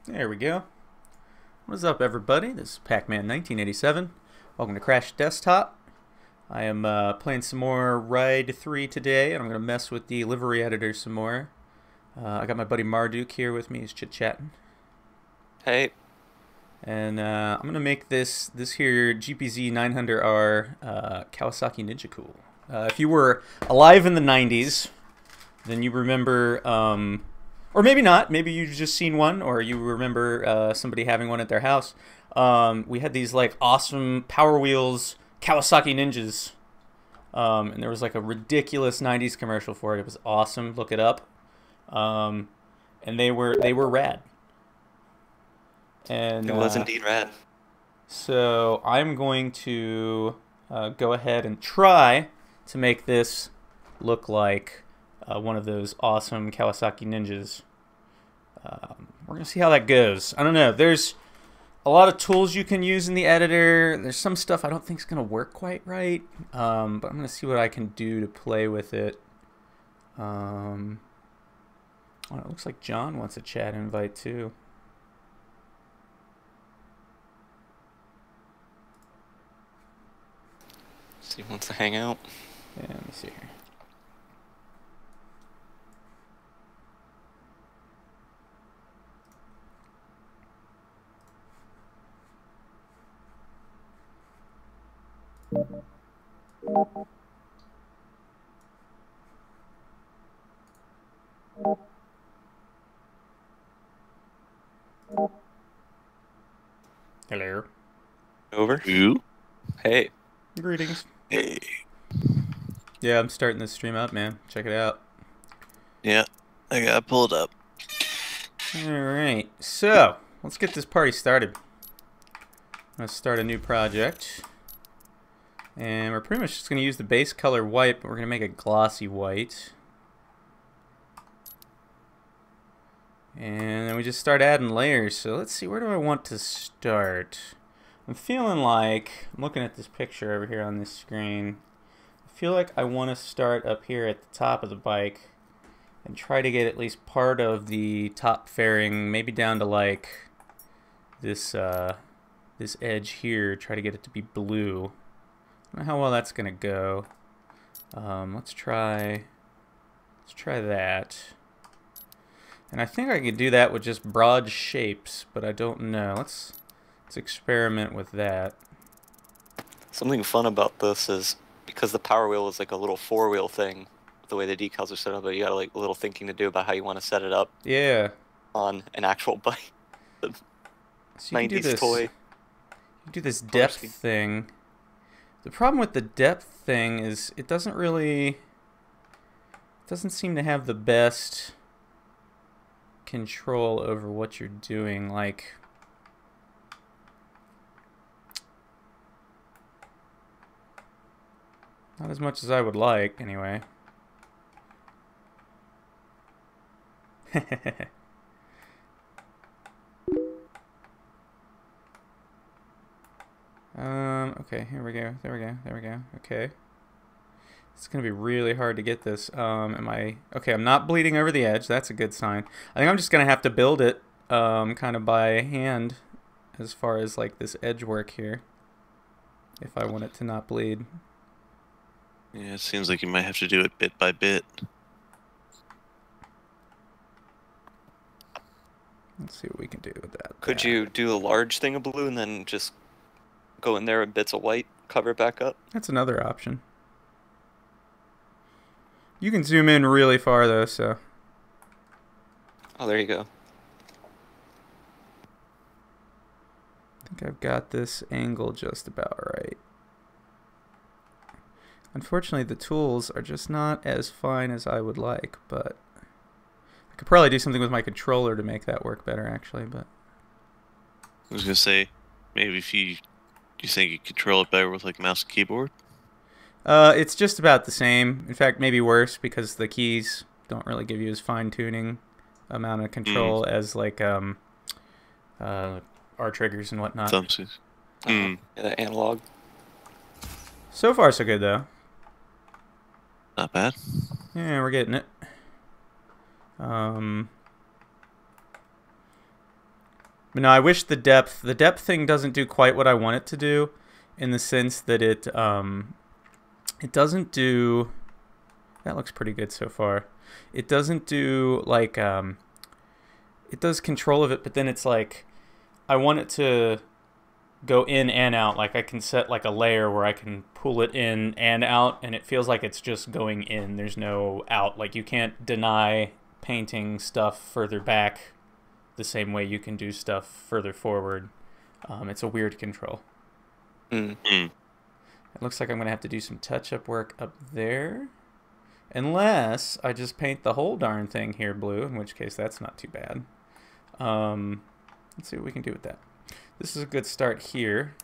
There we go. What's up, everybody? This is Pac-Man 1987. Welcome to Crash Desktop. I am playing some more Ride 3 today, and I'm going to mess with the livery editor some more. I got my buddy Marduk here with me. He's chit-chatting. Hey, And I'm going to make this here GPZ 900R Kawasaki Ninja cool. If you were alive in the 90s, then you remember... or maybe not. Maybe you've just seen one, or you remember somebody having one at their house. We had these like awesome Powerwheels Kawasaki Ninjas, and there was like a ridiculous '90s commercial for it. It was awesome. Look it up. And they were rad. And it was indeed rad. so I'm going to go ahead and try to make this look like one of those awesome Kawasaki Ninjas. We're going to see how that goes. I don't know. There's a lot of tools you can use in the editor. There's some stuff I don't think is going to work quite right. But I'm going to see what I can do to play with it. Oh, it looks like John wants a chat invite too. So he wants to hang out. Yeah, let me see here. Hello. Over. Who? Hey. Greetings. Hey. Yeah, I'm starting this stream up, man. Check it out. Yeah, I got pulled up. Alright, so let's get this party started. Let's start a new project. And we're pretty much just going to use the base color white, but we're going to make it glossy white. And then we just start adding layers. So let's see, where do I want to start? I'm feeling like, I'm looking at this picture over here on this screen. I feel like I want to start up here at the top of the bike and try to get at least part of the top fairing, maybe down to like this this edge here. Try to get it to be blue. I don't know how well that's gonna go. Let's try that. And I think I could do that with just broad shapes, but I don't know. Let's experiment with that. Something fun about this is because the power wheel is like a little four-wheel thing, the way the decals are set up, but you got like a little thinking to do about how you want to set it up Yeah. on an actual bike. The So you can do 90s this. toy. You can do this depth scheme. thing. The problem with the depth thing is it doesn't seem to have the best control over what you're doing. Like, not as much as I would like, anyway. Okay, here we go. There we go. There we go. Okay. It's gonna be really hard to get this. Okay, I'm not bleeding over the edge. That's a good sign. I think I'm just gonna have to build it, kind of by hand, as far as like this edge work here, if I want it to not bleed. Yeah, it seems like you might have to do it bit by bit. Let's see what we can do with that. Could you do a large thing of blue and then just go in there with bits of white, cover it back up? That's another option. You can zoom in really far though, so. Oh, there you go. I think I've got this angle just about right. Unfortunately, the tools are just not as fine as I would like, but I could probably do something with my controller to make that work better, actually. But I was gonna say, maybe if you think you control it better with like mouse and keyboard? it's just about the same. In fact, maybe worse because the keys don't really give you as fine-tuning amount of control as like R triggers and whatnot. Thumbsticks. Yeah, the analog. So far, so good though. Not bad. Yeah, we're getting it. But no, I wish the depth thing doesn't do quite what I want it to do, in the sense that it doesn't do. That looks pretty good so far. It doesn't do like it does control of it, but then it's like I want it to go in and out. Like I can set like a layer where I can pull it in and out, and it feels like it's just going in. There's no out. Like you can't deny painting stuff further back the same way you can do stuff further forward. It's a weird control. It looks like I'm going to have to do some touch-up work up there. Unless I just paint the whole darn thing here blue, in which case that's not too bad. Let's see what we can do with that. This is a good start here.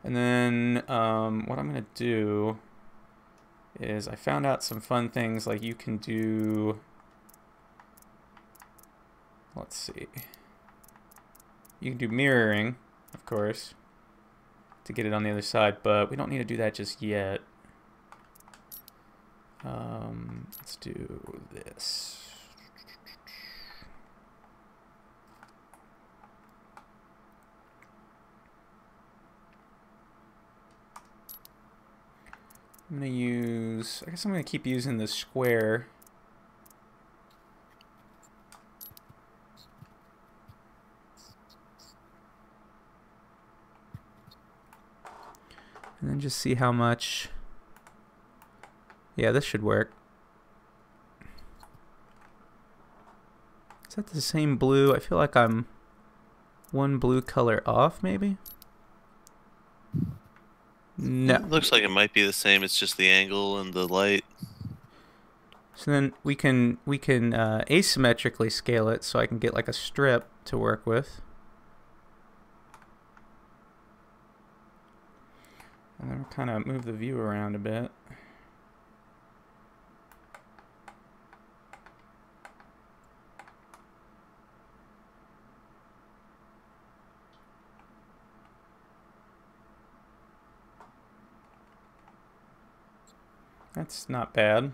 And then what I'm going to do is I found out some fun things like you can do, let's see, you can do mirroring, of course, to get it on the other side, but we don't need to do that just yet. Let's do this. I'm going to use, I guess I'm going to keep using the square. And then just see how much. Yeah, this should work. Is that the same blue? I feel like I'm one blue color off, maybe? No. It looks like it might be the same. It's just the angle and the light. So then we can asymmetrically scale it so I can get like a strip to work with. And then we'll kind of move the view around a bit. That's not bad.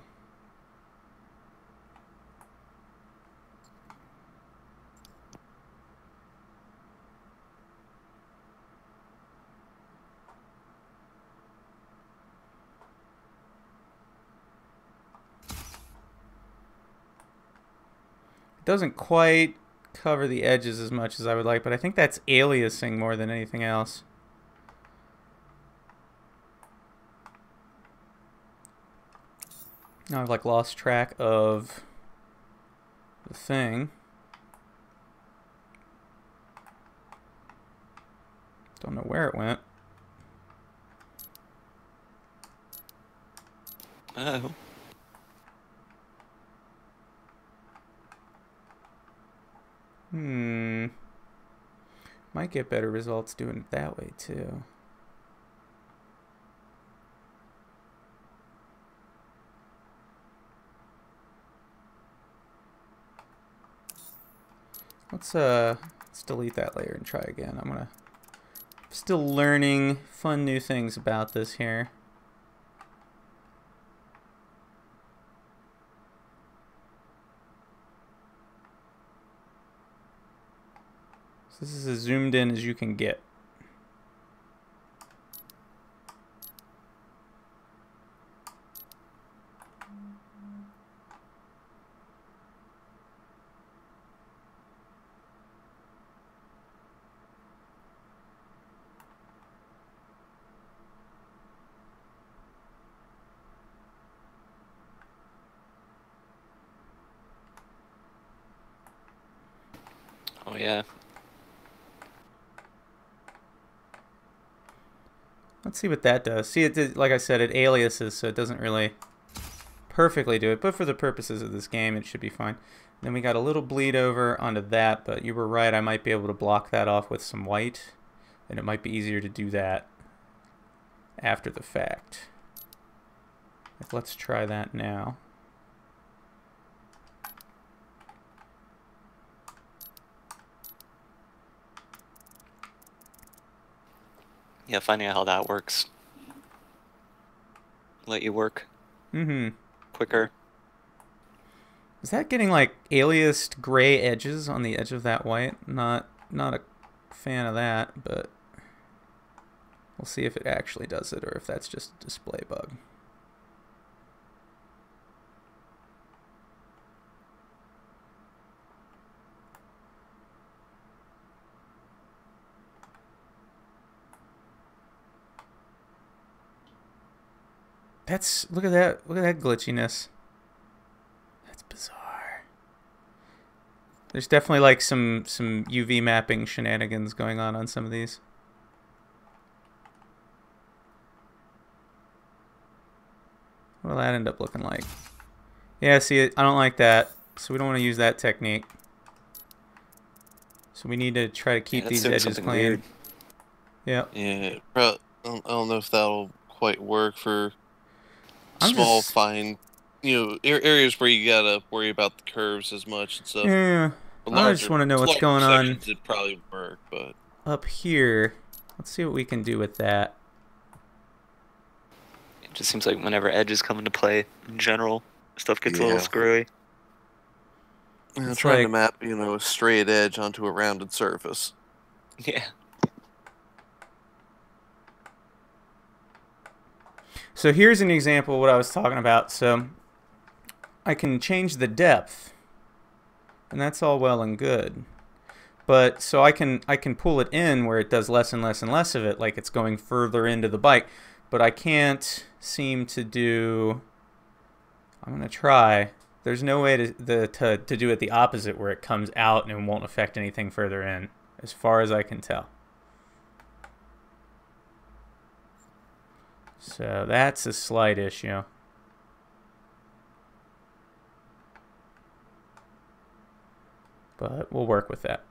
It doesn't quite cover the edges as much as I would like, but I think that's aliasing more than anything else. Now I've like lost track of the thing. Don't know where it went. Oh. Might get better results doing it that way too. Let's delete that layer and try again. Still learning fun new things about this here. So this is as zoomed in as you can get. Oh yeah. Let's see what that does. See, like I said, it aliases, so it doesn't really perfectly do it, but for the purposes of this game, it should be fine. Then we got a little bleed over onto that, but you were right, I might be able to block that off with some white, and it might be easier to do that after the fact. Like, let's try that now. Yeah, finding out how that works. Let you work quicker. Is that getting like aliased gray edges on the edge of that white? Not a fan of that, but we'll see if it actually does it or if that's just a display bug. Look at that glitchiness. That's bizarre. There's definitely like some UV mapping shenanigans going on some of these. What'll that end up looking like? Yeah, see, I don't like that, so we don't want to use that technique. So we need to try to keep these edges clean. Weird. Yeah. Yeah, I don't know if that'll quite work for small, fine, areas where you gotta worry about the curves as much and stuff. Yeah. I just want to know what's going on. It'd probably work, but up here, let's see what we can do with that. It just seems like whenever edges come into play, in general, stuff gets a little screwy. I'm trying to map, a straight edge onto a rounded surface. Yeah. So here's an example of what I was talking about. So I can change the depth, and that's all well and good. But so I can pull it in where it does less and less and less of it, like it's going further into the bike. But I can't seem to do. I'm gonna try. There's no way to do it the opposite, where it comes out and it won't affect anything further in, as far as I can tell. So that's a slight issue. But we'll work with that.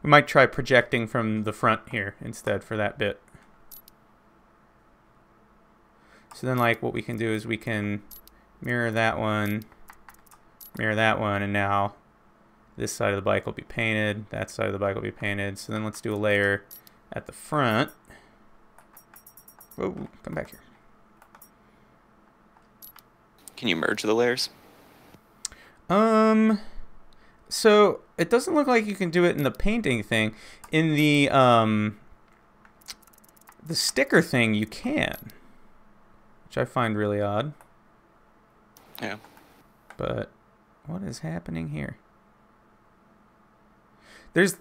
We might try projecting from the front here instead for that bit. So then like what we can do is we can mirror that one, and now this side of the bike will be painted, that side of the bike will be painted. So then let's do a layer at the front. Whoa, come back here. Can you merge the layers? So it doesn't look like you can do it in the painting thing. In the sticker thing, you can, which I find really odd. Yeah. But what is happening here?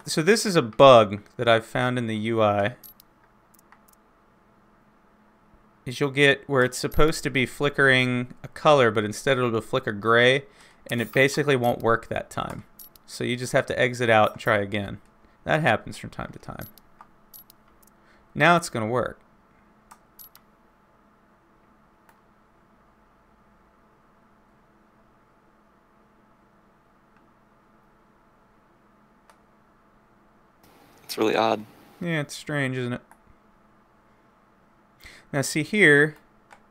So this is a bug that I've found in the UI. Is you'll get where it's supposed to be flickering a color, but instead it'll flicker gray, and it basically won't work that time. So you just have to exit out and try again. That happens from time to time. Now it's going to work. It's really odd. Yeah, it's strange, isn't it? Now see here,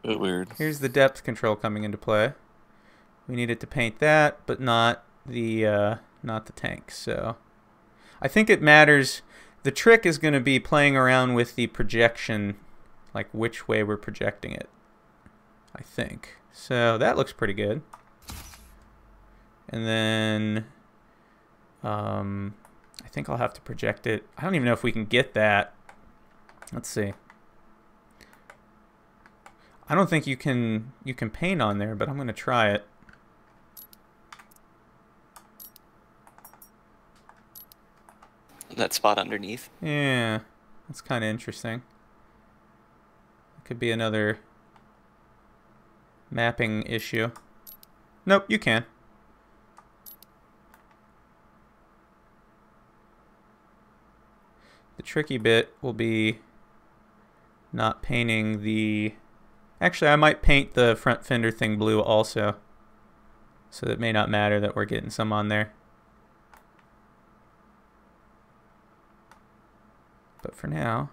a bit weird. Here's the depth control coming into play. We need it to paint that, but not the tank. So I think it matters. The trick is going to be playing around with the projection, like which way we're projecting it, I think. So that looks pretty good. And then I think I'll have to project it. I don't even know if we can get that. Let's see. I don't think you can paint on there, but I'm going to try it. That spot underneath. Yeah, that's kind of interesting. It could be another mapping issue. Nope, you can. The tricky bit will be not painting the... Actually, I might paint the front fender thing blue also. So it may not matter that we're getting some on there. But for now,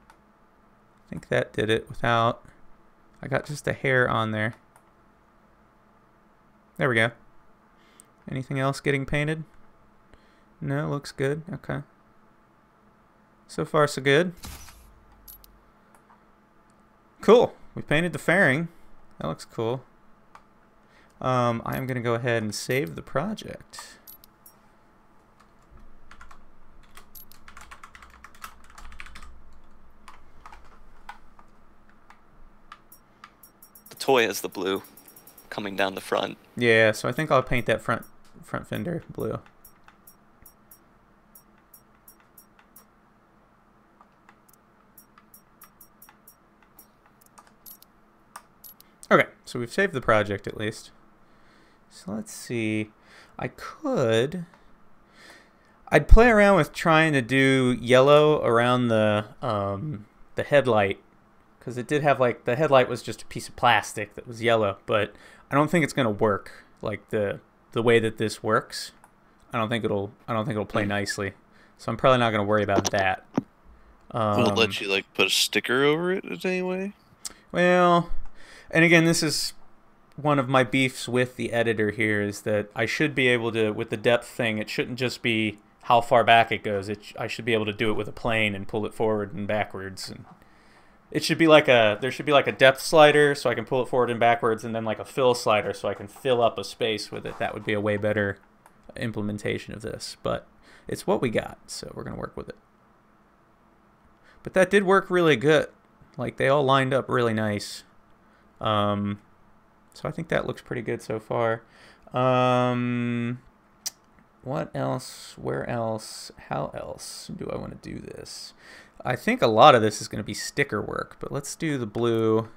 I think that did it without... I got just a hair on there. There we go. Anything else getting painted? No, looks good. Okay. So far, so good. Cool. We painted the fairing. That looks cool. I'm going to go ahead and save the project. The toy is the blue coming down the front. Yeah, so I think I'll paint that front fender blue. Okay, so we've saved the project at least. So let's see. I'd play around with trying to do yellow around the headlight, because it did have, like, the headlight was just a piece of plastic that was yellow, but I don't think it's gonna work like the way that this works. I don't think it'll play nicely. So I'm probably not gonna worry about that. Will it let you like put a sticker over it in any way? Well, and again, this is one of my beefs with the editor here, is that I should be able to, with the depth thing, it shouldn't just be how far back it goes. I should be able to do it with a plane and pull it forward and backwards. And it should be like there should be like a depth slider so I can pull it forward and backwards, and then like a fill slider so I can fill up a space with it. That would be a way better implementation of this, but it's what we got, so we're going to work with it. But that did work really good. Like, they all lined up really nice. So I think that looks pretty good so far. What else? Where else? How else do I want to do this? I think a lot of this is going to be sticker work, but let's do the blue.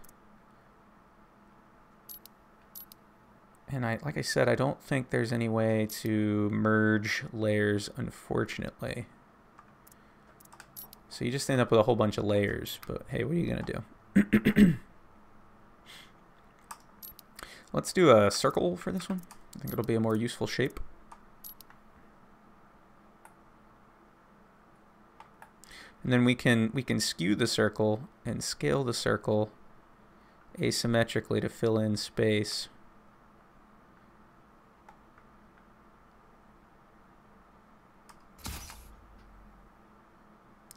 And like I said, I don't think there's any way to merge layers, unfortunately. So you just end up with a whole bunch of layers, but hey, what are you going to do? Let's do a circle for this one. I think it'll be a more useful shape. And then we can skew the circle and scale the circle asymmetrically to fill in space.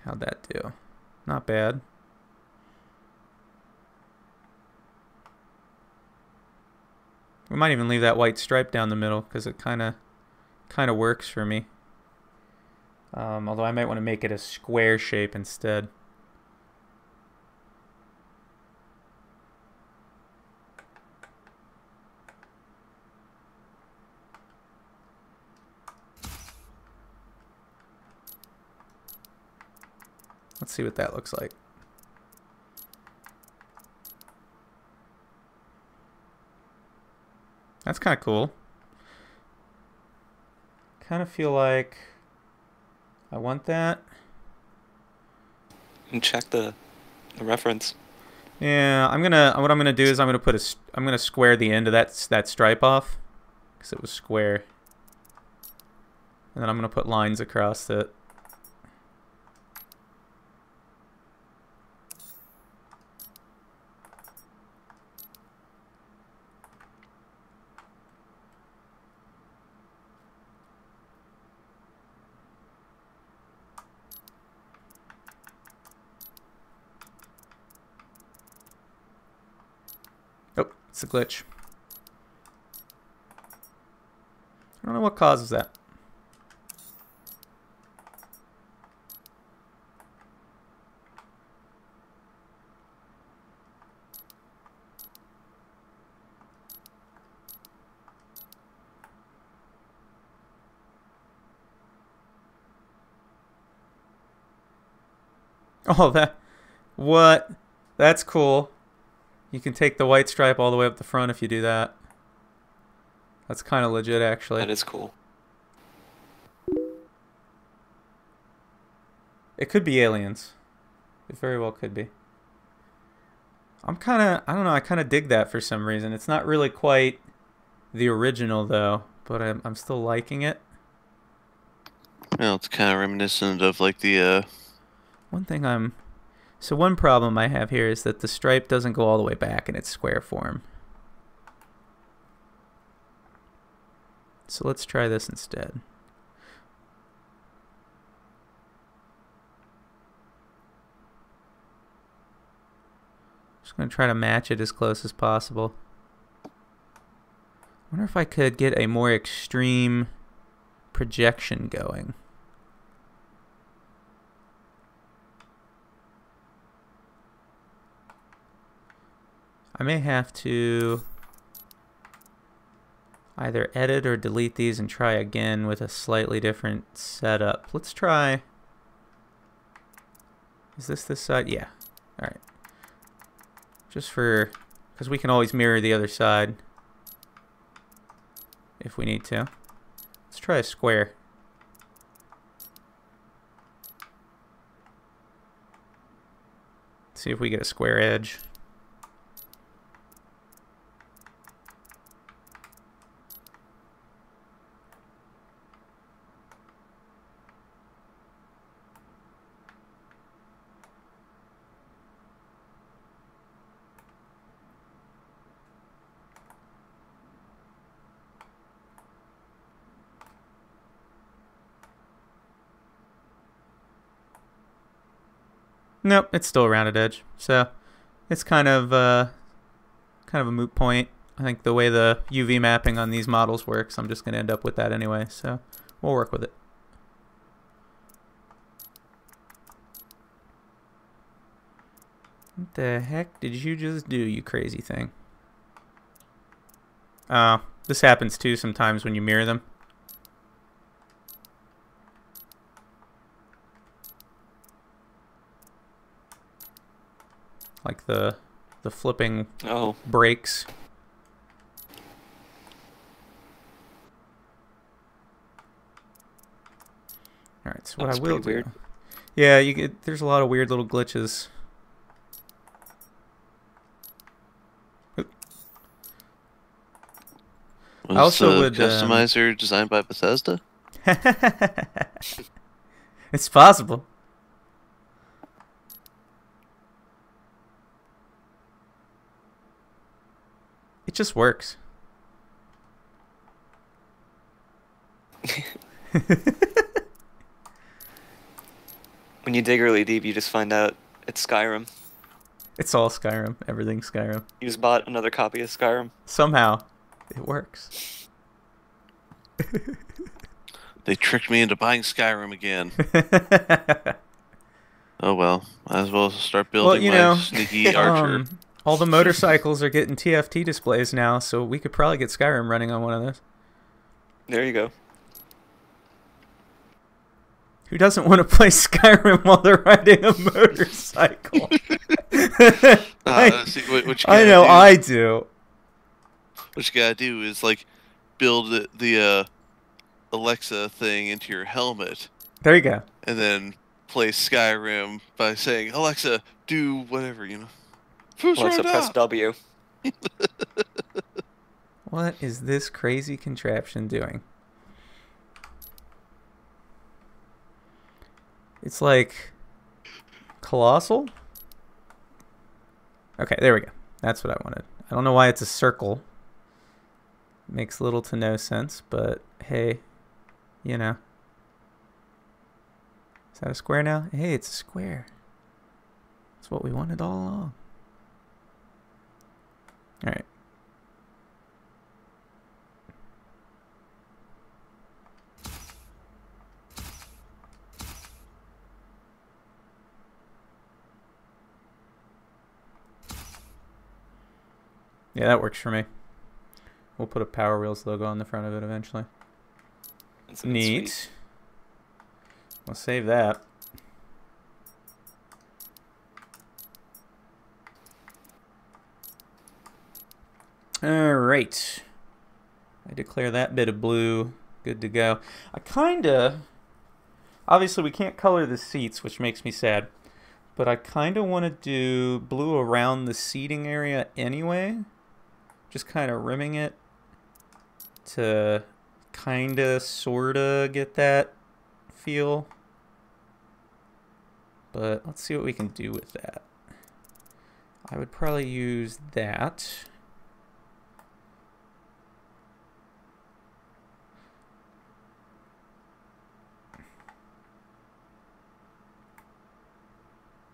How'd that do? Not bad. We might even leave that white stripe down the middle because it kind of works for me. Although I might want to make it a square shape instead. Let's see what that looks like. That's kind of cool. Kind of feel like I want that. And check the reference. Yeah, what I'm gonna do is I'm gonna square the end of that stripe off, because it was square. And then I'm gonna put lines across it. Oh, it's a glitch. I don't know what causes that. Oh, what? That's cool. You can take the white stripe all the way up the front if you do that. That's kind of legit, actually. That is cool. It could be aliens. It very well could be. I don't know, I kind of dig that for some reason. It's not really quite the original, though, but I'm still liking it. Well, it's kind of reminiscent of like the one problem I have here is that the stripe doesn't go all the way back in its square form. So let's try this instead. Just going to try to match it as close as possible. I wonder if I could get a more extreme projection going. I may have to either edit or delete these and try again with a slightly different setup. Let's try... Is this side? Yeah. Alright. Just for... because we can always mirror the other side if we need to. Let's try a square. See if we get a square edge. Nope, it's still a rounded edge. So it's kind of a moot point. I think the way the UV mapping on these models works, I'm just going to end up with that anyway. So we'll work with it. What the heck did you just do, you crazy thing? Oh, this happens too sometimes when you mirror them. Like the flipping brakes. All right, so what I will do. Weird. Yeah, there's a lot of weird little glitches. Was I also would customizer designed by Bethesda? It's possible. It just works. When you dig really deep, you just find out it's Skyrim. It's all Skyrim. Everything's Skyrim. You just bought another copy of Skyrim. Somehow, it works. They tricked me into buying Skyrim again. Oh well, might as well start building my sneaky archer. All the motorcycles are getting TFT displays now, so we could probably get Skyrim running on one of those. There you go. Who doesn't want to play Skyrim while they're riding a motorcycle? I know I do. What you gotta do is like build the Alexa thing into your helmet. There you go. And then play Skyrim by saying, Alexa, do whatever, you know. Alexa, press W. What is this crazy contraption doing? It's like colossal. Okay, there we go. That's what I wanted. I don't know why it's a circle. Makes little to no sense, but hey, you know. Is that a square now? Hey, it's a square. That's what we wanted all along. All right. Yeah, that works for me. We'll put a Powerwheels logo on the front of it eventually. Neat. Sweet. We'll save that. All right. I declare that bit of blue good to go. Obviously we can't color the seats, which makes me sad. But I kind of want to do blue around the seating area anyway. Just kind of rimming it to kind of, sort of get that feel. But let's see what we can do with that. I would probably use that.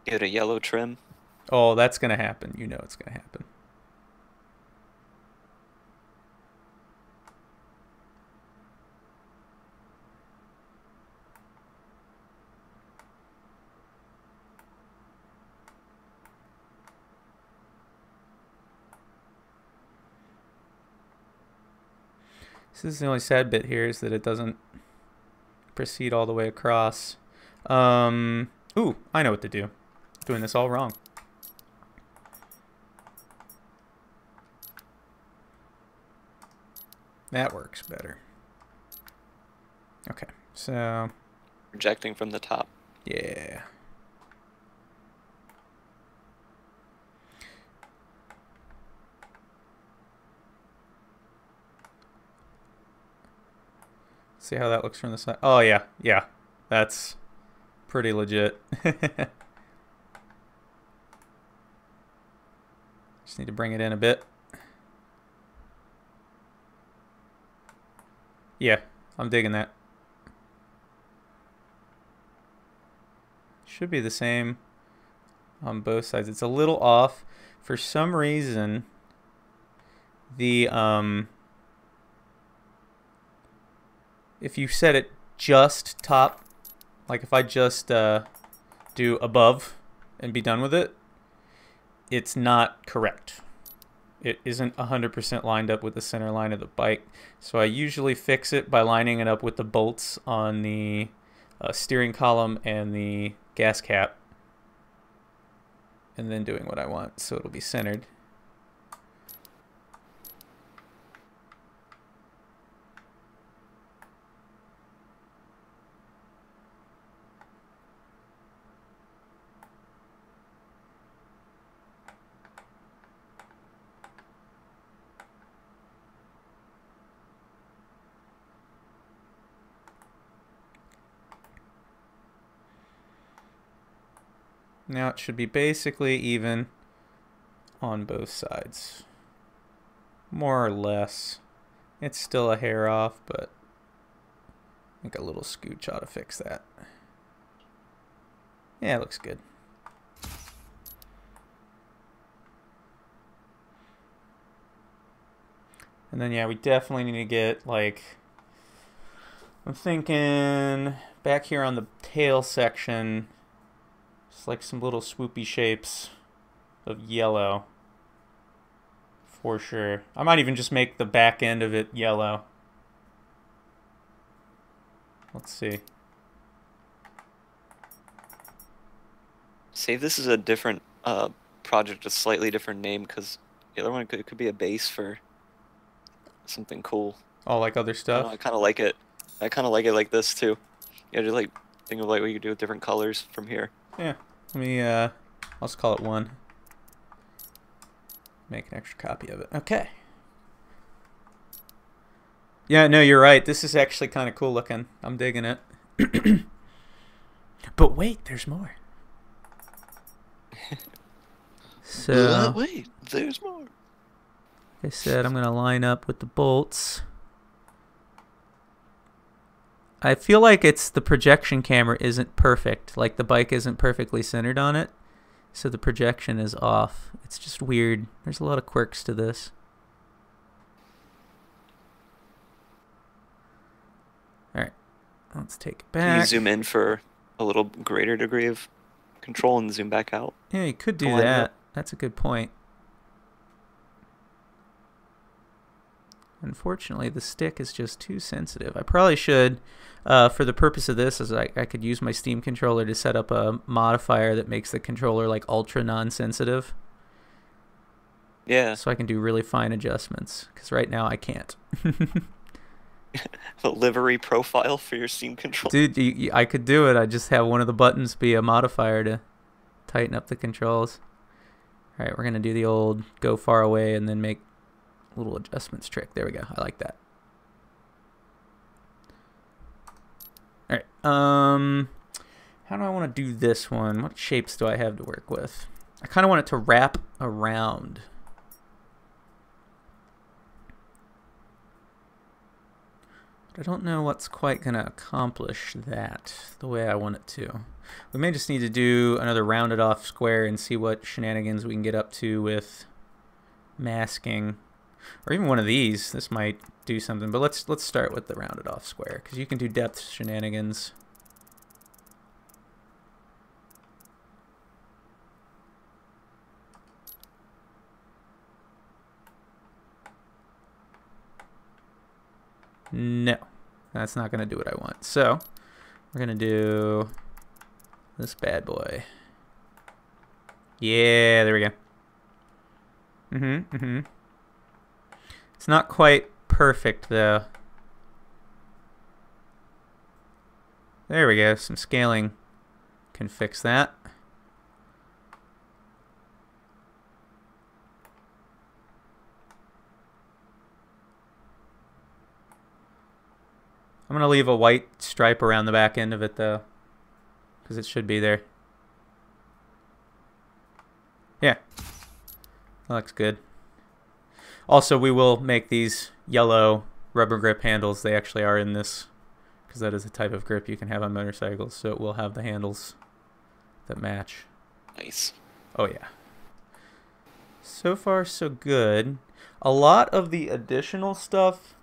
Give it a yellow trim. Oh, that's going to happen. You know it's going to happen. This is the only sad bit here is that it doesn't proceed all the way across. Ooh, I know what to do. Doing this all wrong. That works better. Okay, so... Projecting from the top. Yeah. See how that looks from the side. Oh, yeah. Yeah. That's pretty legit. Just need to bring it in a bit. Yeah, I'm digging that. Should be the same on both sides. It's a little off. For some reason, the if you set it just top, like if I just do above and be done with it, it's not correct. It isn't 100% lined up with the center line of the bike. So I usually fix it by lining it up with the bolts on the steering column and the gas cap, and then doing what I want so it'll be centered. Now it should be basically even on both sides. More or less. It's still a hair off, but I think a little scooch ought to fix that. Yeah, it looks good. And then, yeah, we definitely need to get, like, I'm thinking back here on the tail section, just like some little swoopy shapes of yellow. For sure. I might even just make the back end of it yellow. Let's see. Say this is a different project, a slightly different name, because the other one could be a base for something cool. Oh, like other stuff? I kind of like it. I kind of like it like this too. Yeah, just like think of like what you could do with different colors from here. Yeah. Let me I'll just call it 1. Make an extra copy of it. Okay. Yeah, no, you're right. This is actually kind of cool looking. I'm digging it. But wait, there's more. So wait, there's more. Like I said, I'm going to line up with the bolts. I feel like it's the projection camera isn't perfect. Like the bike isn't perfectly centered on it. So the projection is off. It's just weird. There's a lot of quirks to this. Alright. Let's take it back. Can you zoom in for a little greater degree of control and zoom back out? Yeah, you could do that. That's a good point. Unfortunately, the stick is just too sensitive. I probably should, for the purpose of this, is I could use my Steam controller to set up a modifier that makes the controller like ultra non-sensitive. Yeah. So I can do really fine adjustments, because right now I can't. A livery profile for your Steam controller. Dude, I could do it. I just have one of the buttons be a modifier to tighten up the controls. All right, we're going to do the old go far away and then make little adjustments trick. There we go. I like that. All right. How do I want to do this one? What shapes do I have to work with? I kind of want it to wrap around. But I don't know what's quite going to accomplish that the way I want it to. We may just need to do another rounded off square and see what shenanigans we can get up to with masking. Or even one of these. This might do something. But let's start with the rounded off square, because you can do depth shenanigans. No, that's not going to do what I want. So we're going to do this bad boy. Yeah, there we go. It's not quite perfect, though. There we go. Some scaling can fix that. I'm going to leave a white stripe around the back end of it, though, because it should be there. Yeah. That looks good. Also, we will make these yellow rubber grip handles. They actually are in this, because that is a type of grip you can have on motorcycles, so it will have the handles that match. Nice. Oh, yeah. So far, so good. A lot of the additional stuff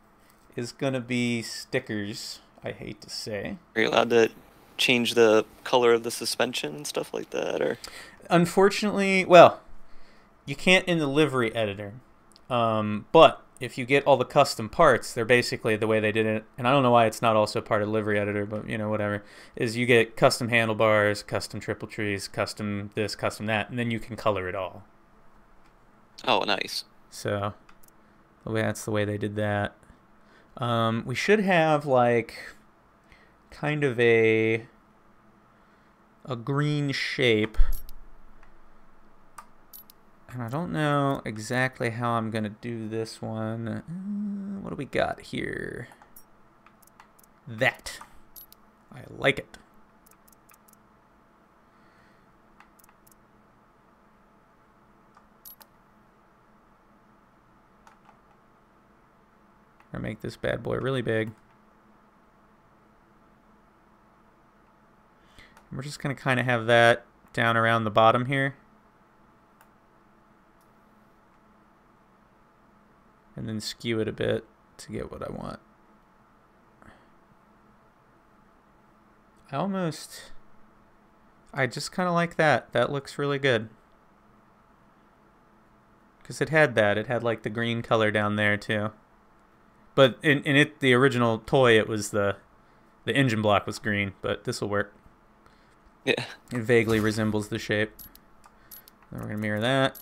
is going to be stickers, I hate to say. Are you allowed to change the color of the suspension and stuff like that? Or unfortunately, well, you can't in the livery editor. But if you get all the custom parts, they're basically the way they did it. And I don't know why it's not also part of livery editor, but you know, whatever. Is you get custom handlebars, custom triple trees, custom this, custom that, and then you can color it all. Oh, nice. So that's the way they did that. We should have like kind of a green shape, and I don't know exactly how I'm gonna do this one. What do we got here? That. I like it. Gonna make this bad boy really big. We're just gonna kind of have that down around the bottom here. And then skew it a bit to get what I want. I just kind of like that. That looks really good. Because it had like the green color down there too. But in the original toy, it was the engine block was green, but this will work. Yeah. It vaguely resembles the shape. Then we're gonna mirror that.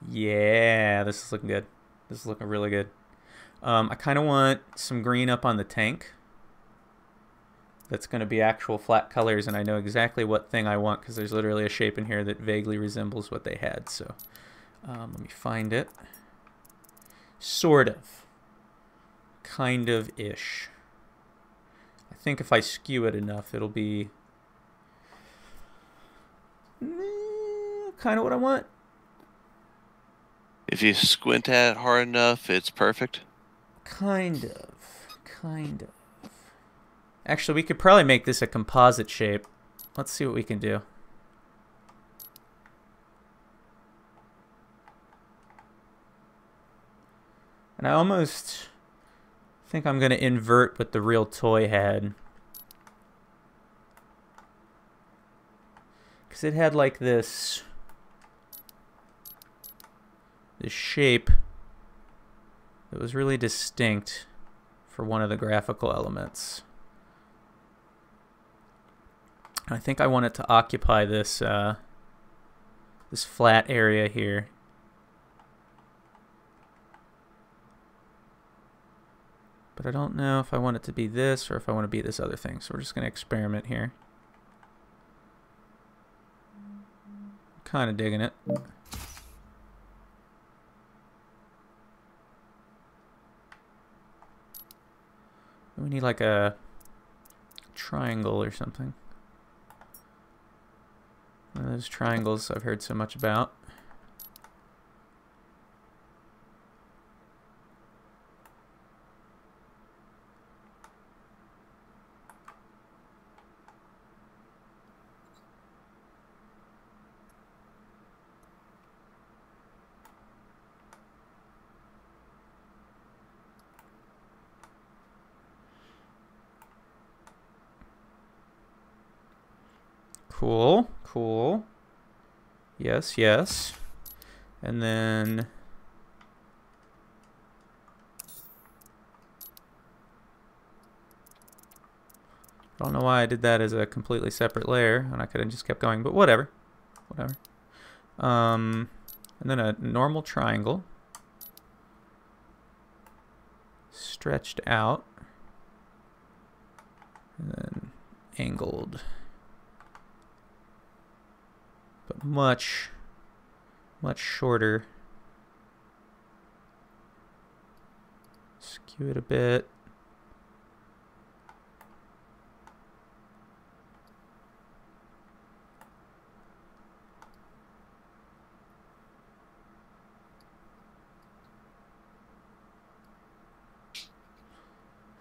Yeah, this is looking good. This is looking really good. I kind of want some green up on the tank. That's going to be actual flat colors, and I know exactly what thing I want because there's literally a shape in here that vaguely resembles what they had. So let me find it. Sort of. Kind of-ish. I think if I skew it enough, it'll be kind of what I want. If you squint at it hard enough, it's perfect. Kind of. Actually, we could probably make this a composite shape. Let's see what we can do. And I almost think I'm going to invert what the real toy had. Because it had like this shape that was really distinct for one of the graphical elements. I think I want it to occupy this this flat area here. But I don't know if I want it to be this or if I want to be this other thing. So we're just going to experiment here. Kind of digging it. We need like a triangle or something. One of those triangles I've heard so much about. Cool, cool. Yes, yes. And then I don't know why I did that as a completely separate layer, and I could have just kept going, but whatever. Whatever. And then a normal triangle. Stretched out. And then angled. But much shorter. Skew it a bit.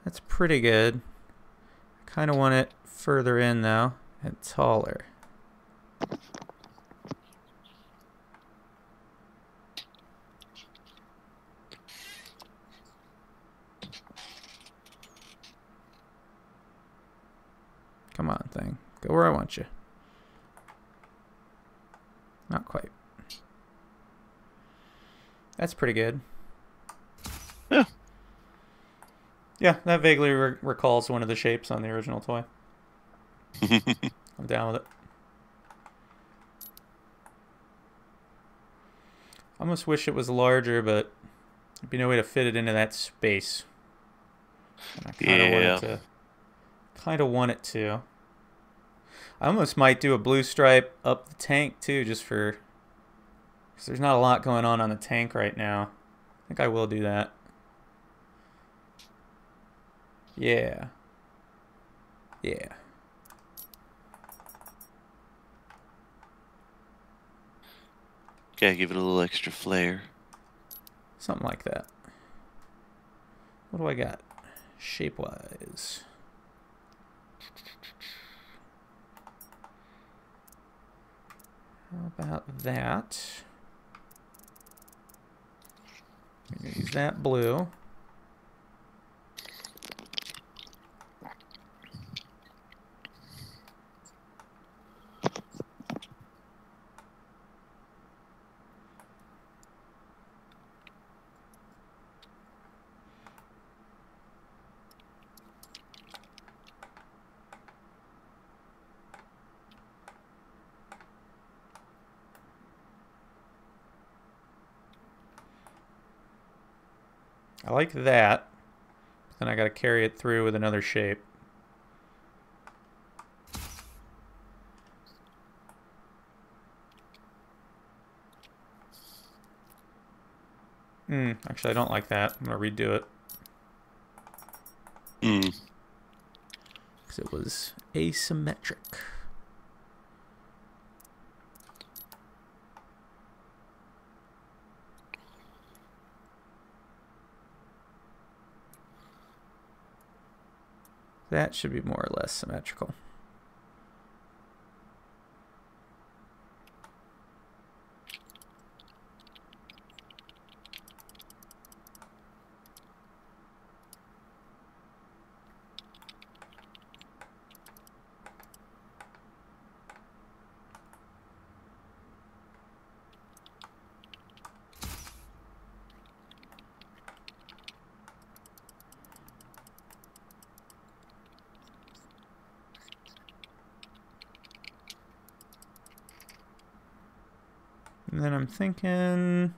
That's pretty good. I kind of want it further in though and taller. Come on, thing. Go where I want you. Not quite. That's pretty good. Yeah. Yeah, that vaguely recalls one of the shapes on the original toy. I'm down with it. I almost wish it was larger, but there'd be no way to fit it into that space. And I kind of want it to. I almost might do a blue stripe up the tank too, just for, because there's not a lot going on the tank right now. I think I will do that. Yeah. Yeah. Gotta give it a little extra flair. Something like that. What do I got? Shape-wise. How about that? I'm gonna use that blue. I like that. Then I gotta carry it through with another shape. Actually I don't like that. I'm gonna redo it. Because it was asymmetric. That should be more or less symmetrical. And then I'm thinking,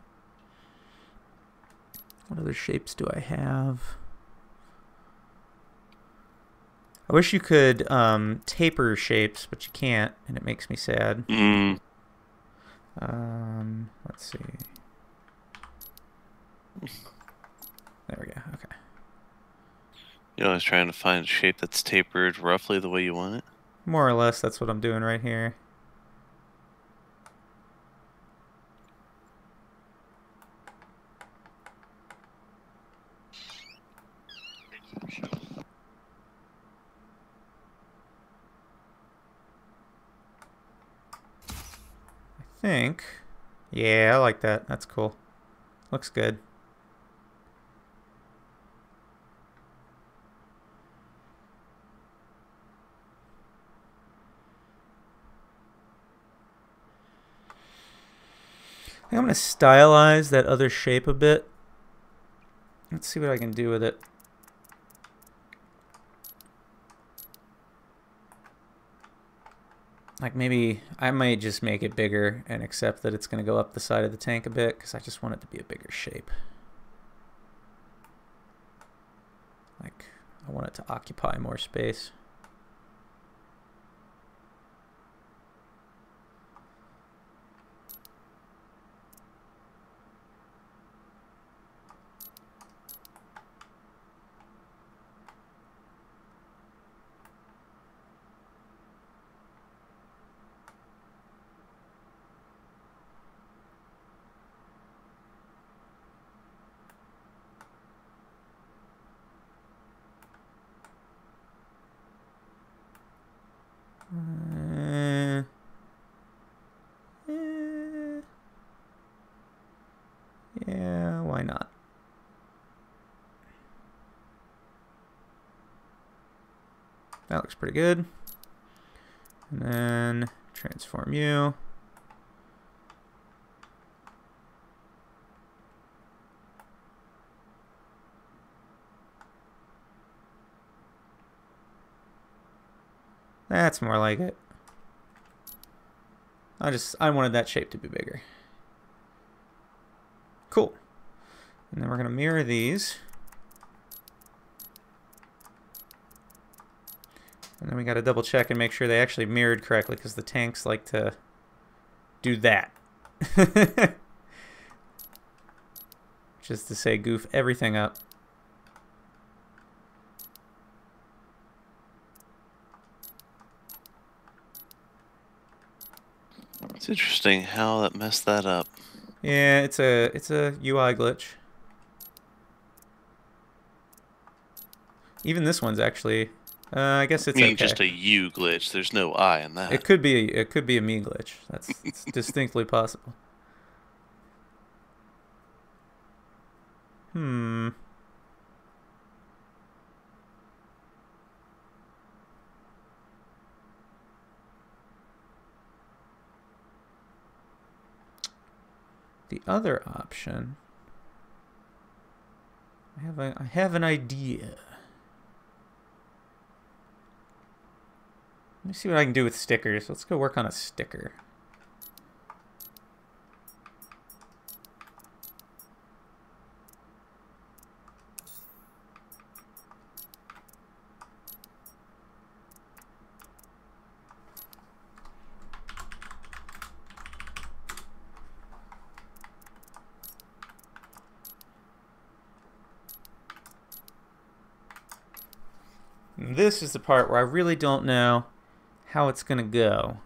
what other shapes do I have? I wish you could taper shapes, but you can't, and it makes me sad. Let's see. There we go. Okay. You know, I was trying to find a shape that's tapered roughly the way you want it. More or less, that's what I'm doing right here. I think. Yeah, I like that. That's cool. Looks good. I think I'm going to stylize that other shape a bit. Let's see what I can do with it. Like maybe I might just make it bigger and accept that it's going to go up the side of the tank a bit because I just want it to be a bigger shape. Like I want it to occupy more space. Yeah, why not? That looks pretty good. And then transform you. That's more like it. I wanted that shape to be bigger. Cool. And then we're going to mirror these. And then we got to double check and make sure they actually mirrored correctly because the tanks like to do that. Just to say goof everything up. It's interesting how that messed that up. Yeah, it's a UI glitch. Even this one's actually, I guess it's I mean, okay. just a U glitch. There's no I in that. It could be a me glitch. It's distinctly possible. The other option, I have an idea. Let me see what I can do with stickers. Let's go work on a sticker. And this is the part where I really don't know how it's going to go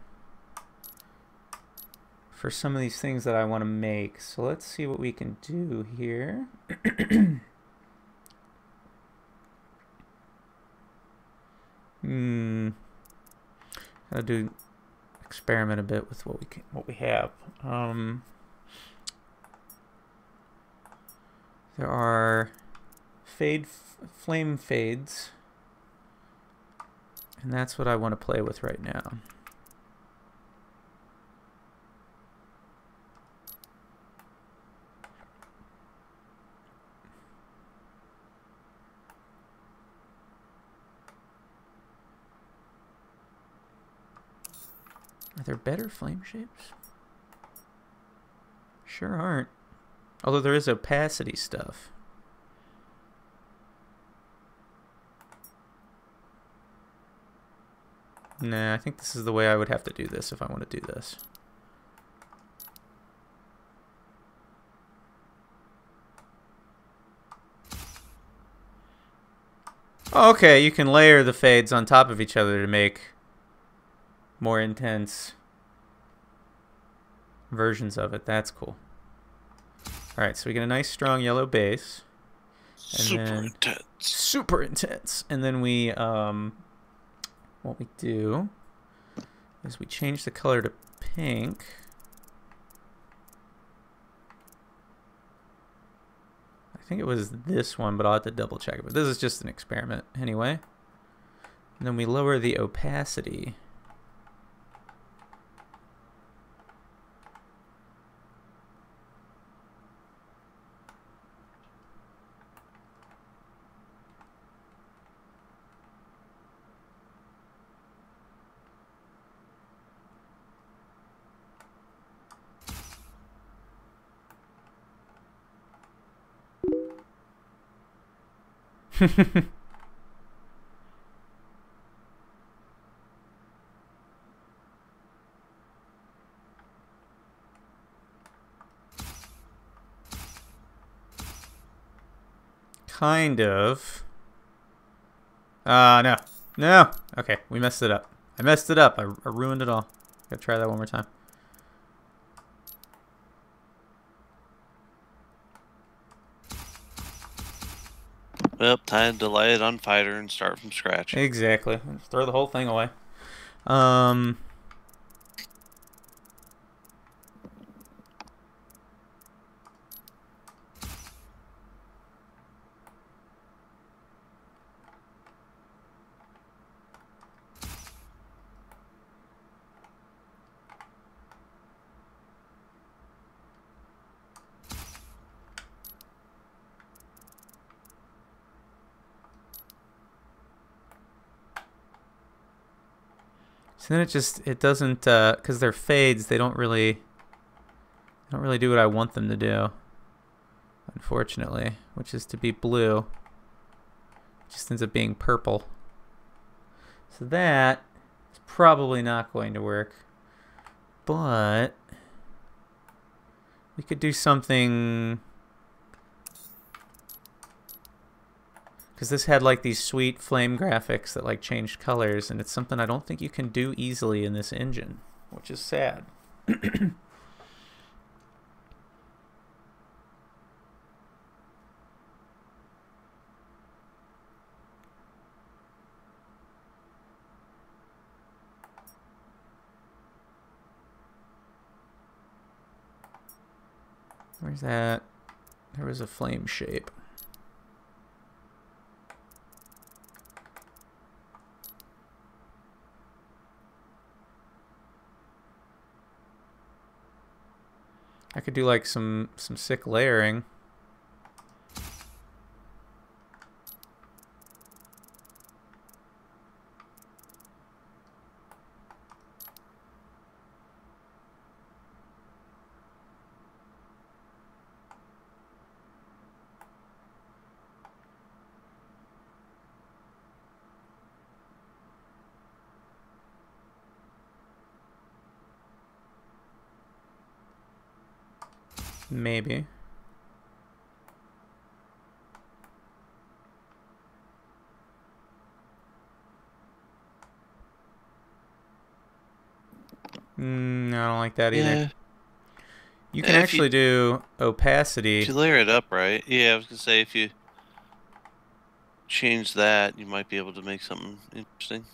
for some of these things that I want to make. So let's see what we can do here. Gotta do experiment a bit with what we have. There are flame fades. And that's what I want to play with right now. Are there better flame shapes? Sure aren't. Although there is opacity stuff. Nah, I think this is the way I would have to do this if I want to do this. Oh, okay, you can layer the fades on top of each other to make more intense versions of it. That's cool. Alright, so we get a nice strong yellow base. And Super then intense. Super intense. And then we, what we do is we change the color to pink. I think it was this one, but I'll have to double check it. But this is just an experiment anyway. And then we lower the opacity. Kind of. No. No! Okay, we messed it up. I messed it up. I ruined it all. Gotta try that one more time. Well, time to light it on Fighter and start from scratch. Exactly. Just throw the whole thing away. So then it doesn't, because they're fades, they don't really do what I want them to do, unfortunately, which is to be blue. It just ends up being purple. So that is probably not going to work, but we could do something, because this had like these sweet flame graphics that like changed colors, and it's something I don't think you can do easily in this engine, which is sad. Where's that? There was a flame shape. I could do like some sick layering. Maybe. I don't like that either. Yeah. You can actually do opacity. If you layer it up right, yeah, I was gonna say if you change that, you might be able to make something interesting.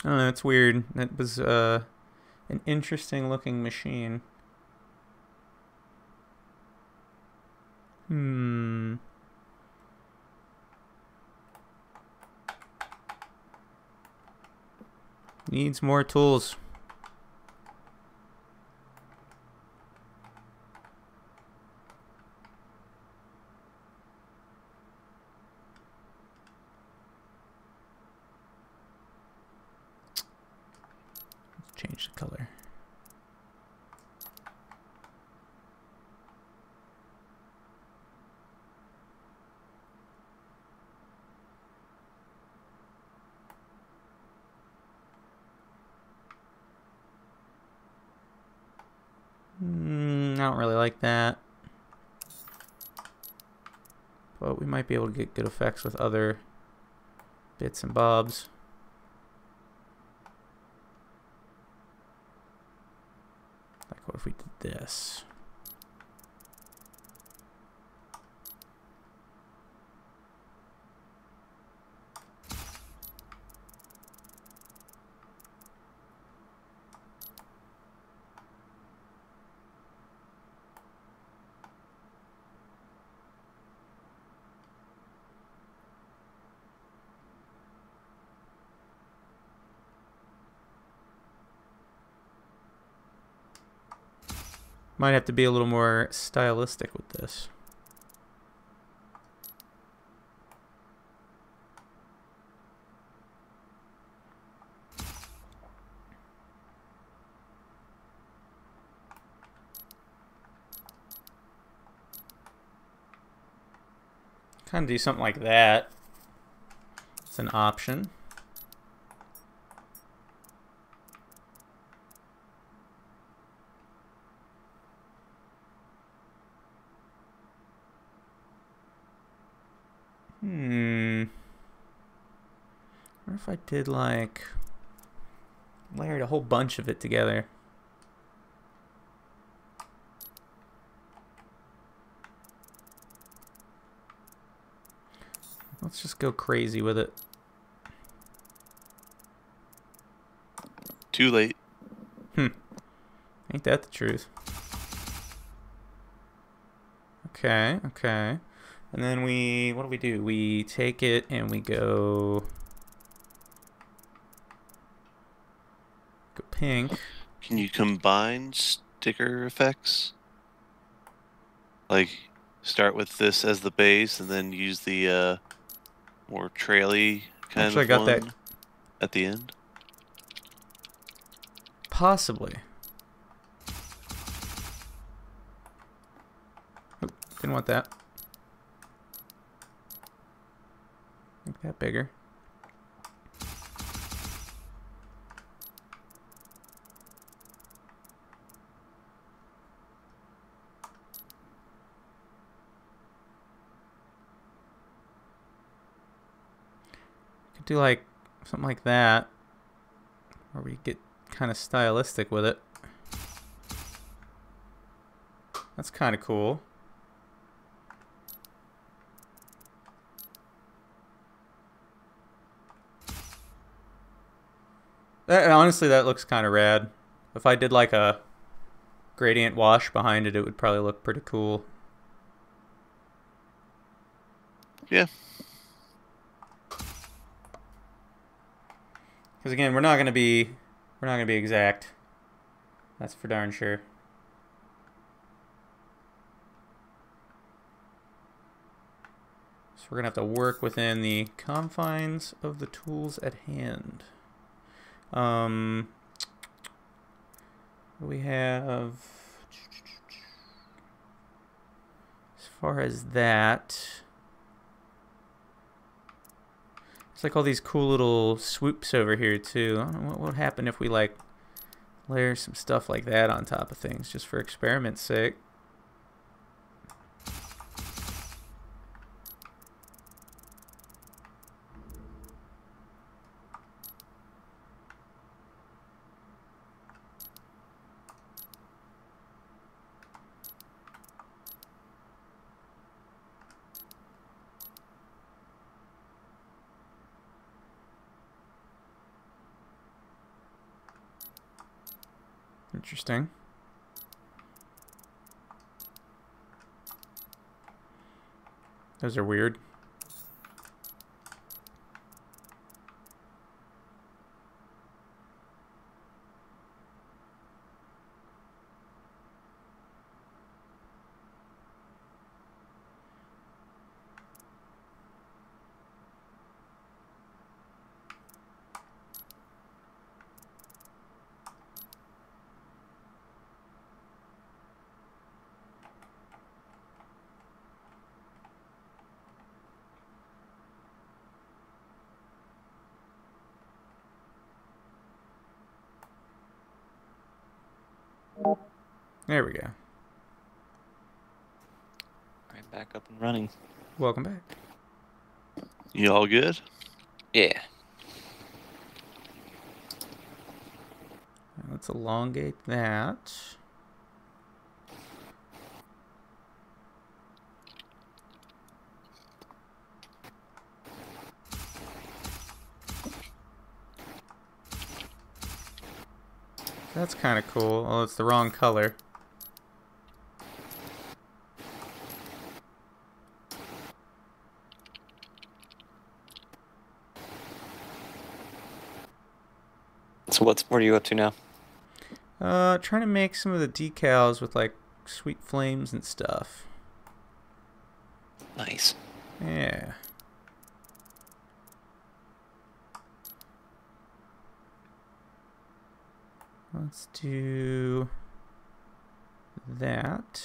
Oh, that's weird. That was an interesting looking machine. Needs more tools. Let's change the color. I don't really like that. But we might be able to get good effects with other bits and bobs. Like, what if we did this? Might have to be a little more stylistic with this. Kind of do something like that. It's an option. What if I did like layered a whole bunch of it together? Let's just go crazy with it. Too late. Ain't that the truth? Okay, okay. And then what do? We take it and we go pink. Can you combine sticker effects? Like, start with this as the base and then use the more traily kind Actually, of I got one that. At the end? Possibly. Oop, didn't want that. Make that bigger. Could do like something like that, where we get kind of stylistic with it. That's kind of cool. Honestly, that looks kind of rad. If I did like a gradient wash behind it, it would probably look pretty cool. Yeah. Because again, we're not gonna be exact. That's for darn sure. So we're gonna have to work within the confines of the tools at hand. What do we have as far as that? It's like all these cool little swoops over here too. I don't know what would happen if we like layer some stuff like that on top of things just for experiment's sake. Interesting. Those are weird. There we go. Right, back up and running. Welcome back. You all good? Yeah. Let's elongate that. That's kind of cool. Oh, it's the wrong color. So what are you up to now? Trying to make some of the decals with like sweet flames and stuff. Nice. Yeah. Let's do that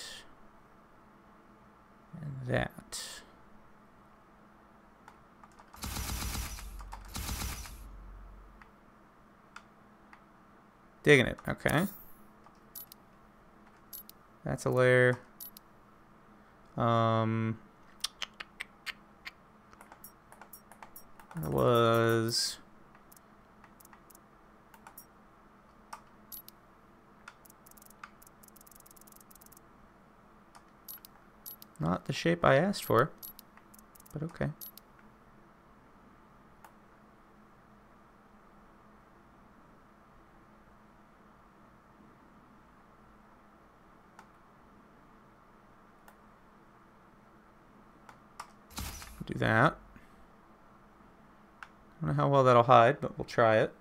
and that. Digging it. Okay. That's a layer. There was not the shape I asked for, but okay. Do that. I don't know how well that'll hide, but we'll try it.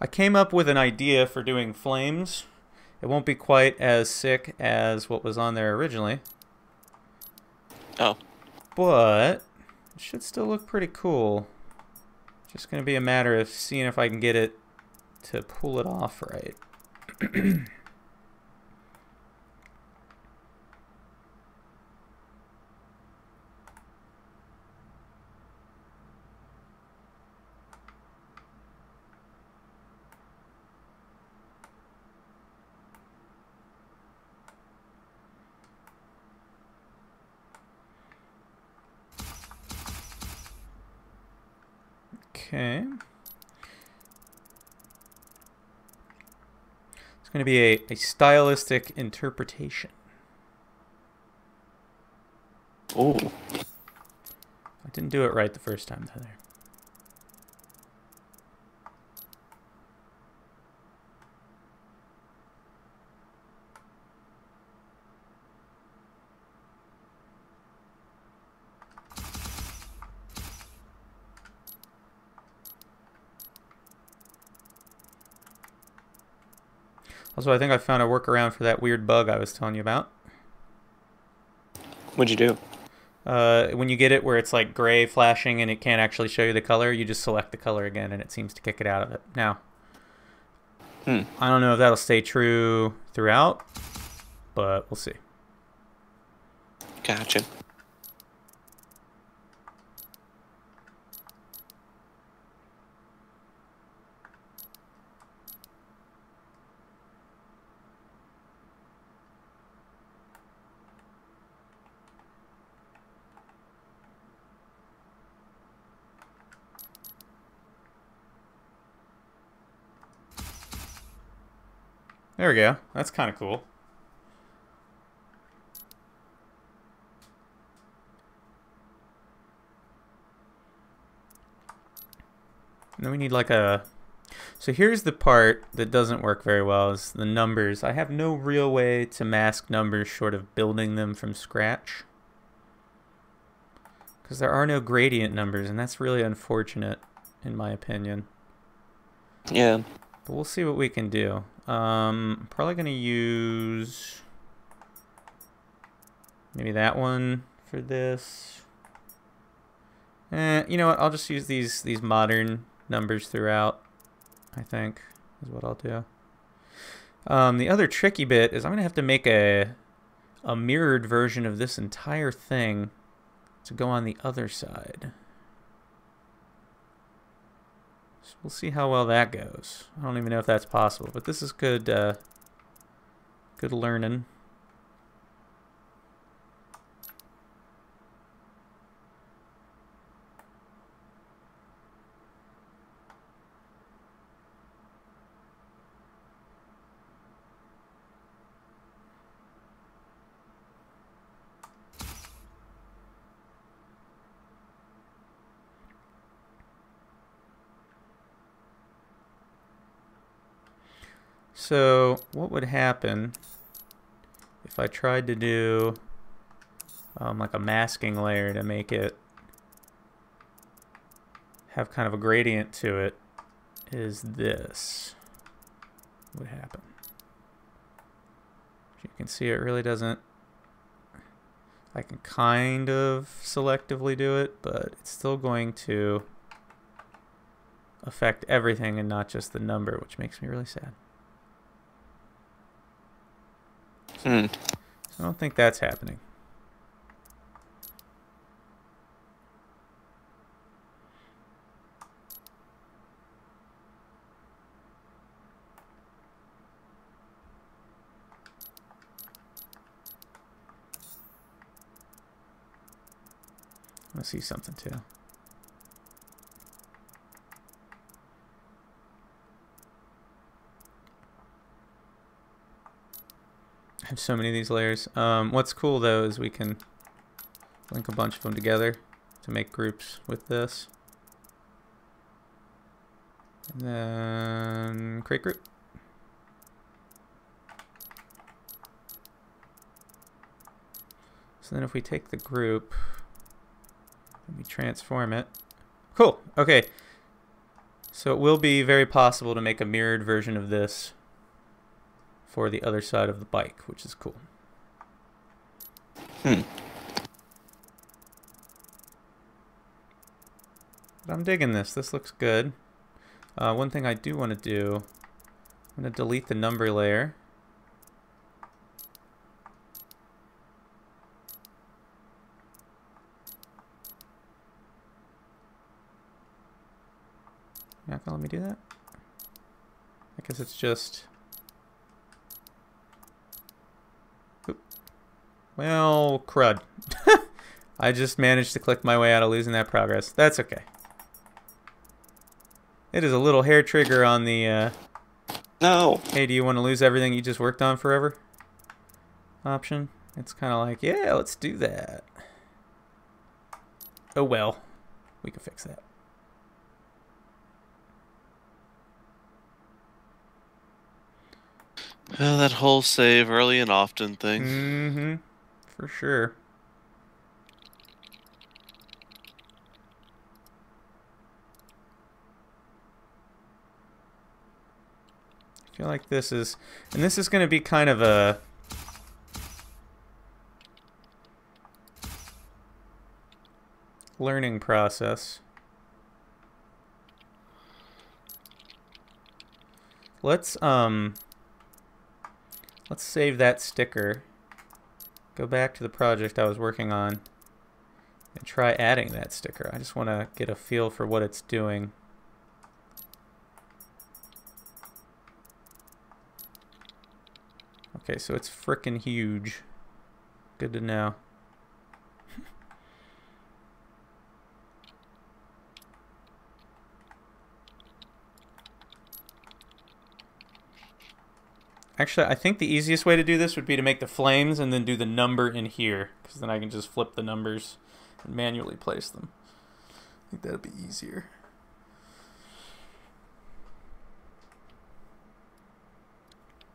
I came up with an idea for doing flames. It won't be quite as sick as what was on there originally. Oh. But it should still look pretty cool. Just going to be a matter of seeing if I can get it to pull it off right. Okay. It's going to be a stylistic interpretation. Oh. I didn't do it right the first time, though. There. Also, I think I found a workaround for that weird bug I was telling you about. What'd you do? When you get it where it's like gray flashing and it can't actually show you the color, you just select the color again and it seems to kick it out of it. Now, I don't know if that'll stay true throughout, but we'll see. Gotcha. There we go. That's kind of cool. And then we need like a... So here's the part that doesn't work very well, is the numbers. I have no real way to mask numbers short of building them from scratch. Because there are no gradient numbers, and that's really unfortunate, in my opinion. Yeah. But we'll see what we can do. I'm probably going to use maybe that one for this. You know what? I'll just use these modern numbers throughout, I think, is what I'll do. The other tricky bit is I'm going to have to make a mirrored version of this entire thing to go on the other side. So we'll see how well that goes. I don't even know if that's possible, but this is good, good learning. So what would happen if I tried to do like a masking layer to make it have kind of a gradient to it, is this would happen. As you can see, it really doesn't. I can kind of selectively do it, but it's still going to affect everything and not just the number, which makes me really sad. So I don't think that's happening. I see something too. I have so many of these layers. What's cool though is we can link a bunch of them together to make groups with this. And then create group. So then if we take the group, let me transform it. Cool. Okay. So it will be very possible to make a mirrored version of this for the other side of the bike, which is cool. But I'm digging this. This looks good. One thing I do want to do, I'm going to delete the number layer. You're not gonna let me do that? I guess it's just... Oop. Well, crud. I just managed to click my way out of losing that progress. That's okay. It is a little hair trigger on the... No! Hey, do you want to lose everything you just worked on forever? Option. It's kind of like, yeah, let's do that. Oh well. We can fix that. Well, that whole save early and often thing. Mm-hmm. For sure. I feel like this is... And this is going to be kind of a... learning process. Let's save that sticker, go back to the project I was working on, and try adding that sticker. I just want to get a feel for what it's doing. Okay, so it's frickin' huge. Good to know. Actually, I think the easiest way to do this would be to make the flames and then do the number in here, because then I can just flip the numbers and manually place them. I think that'd be easier.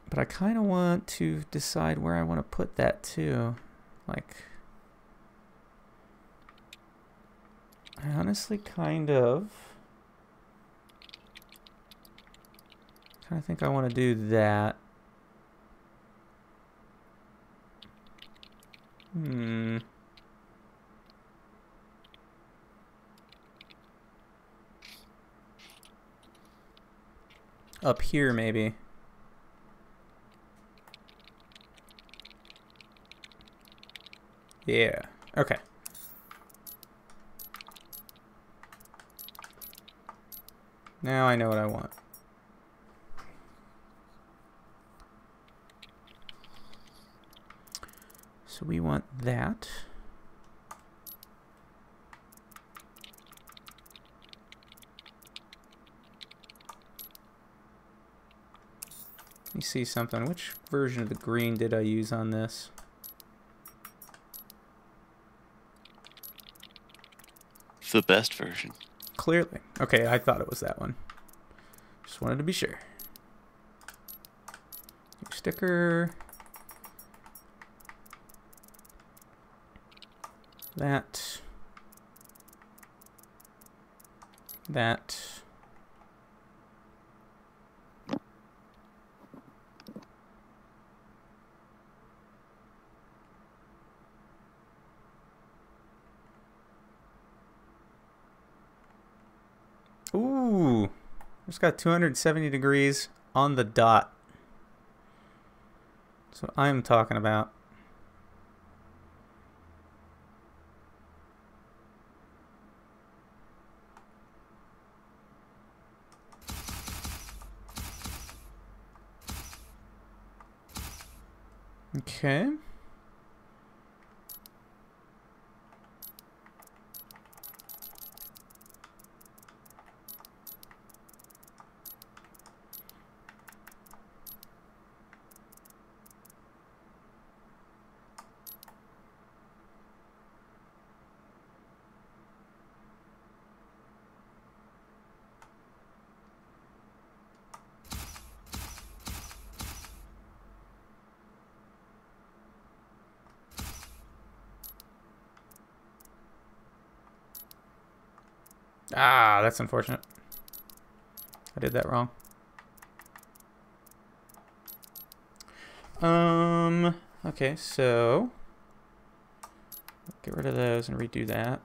But I kind of want to decide where I want to put that too. Like, I honestly kind of think I want to do that. Up here, maybe. Yeah. Okay. Now I know what I want. So we want that. Let me see something. Which version of the green did I use on this? The best version. Clearly. Okay, I thought it was that one. Just wanted to be sure. sticker. That. Ooh, just got 270 degrees on the dot. That's what I'm talking about. Okay. Ah, that's unfortunate. I did that wrong. Okay, so get rid of those and redo that.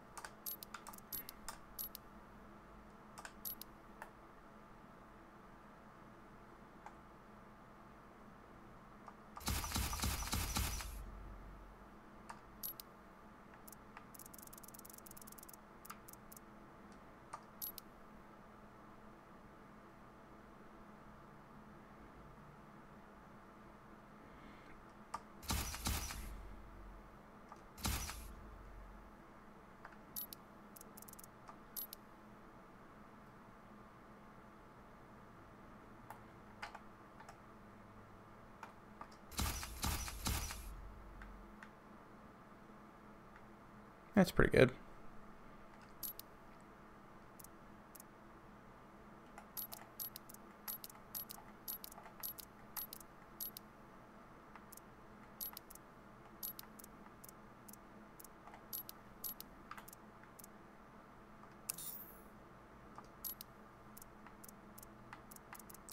That's pretty good.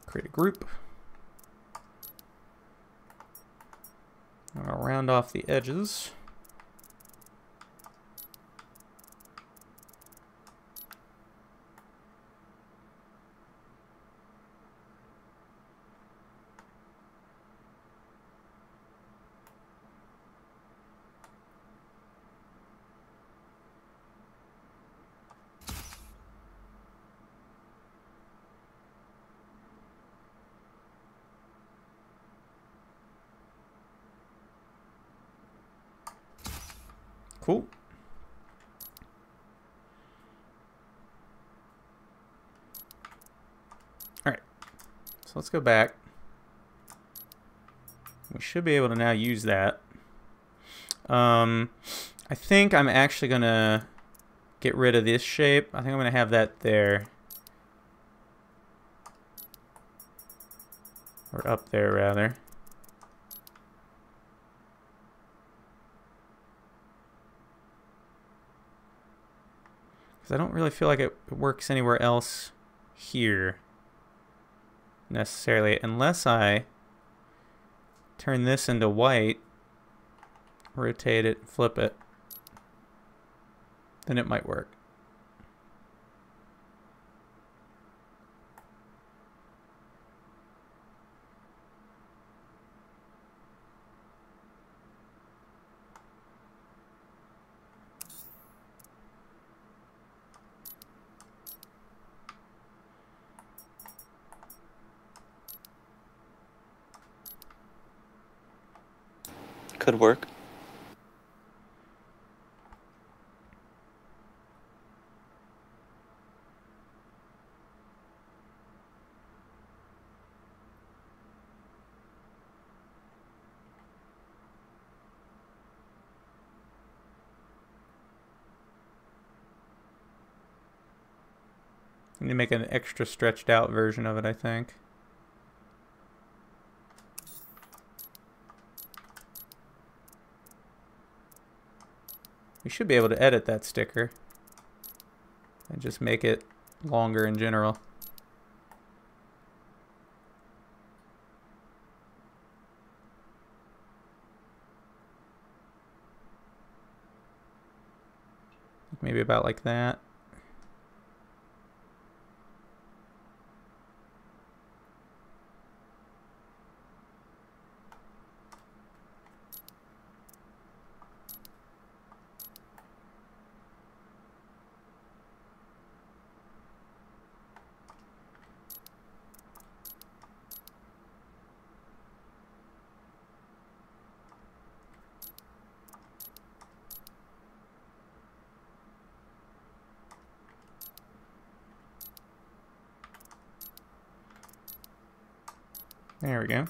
Create a group. I'll round off the edges. Cool. All right, so let's go back. We should be able to now use that. I think I'm actually gonna get rid of this shape. I think I'm gonna have that there. Or up there, rather. Because I don't really feel like it works anywhere else here necessarily, unless I turn this into white, rotate it, flip it, then it might work. Could work. I need to make an extra stretched out version of it, I think. We should be able to edit that sticker and just make it longer in general. Maybe about like that. There we go.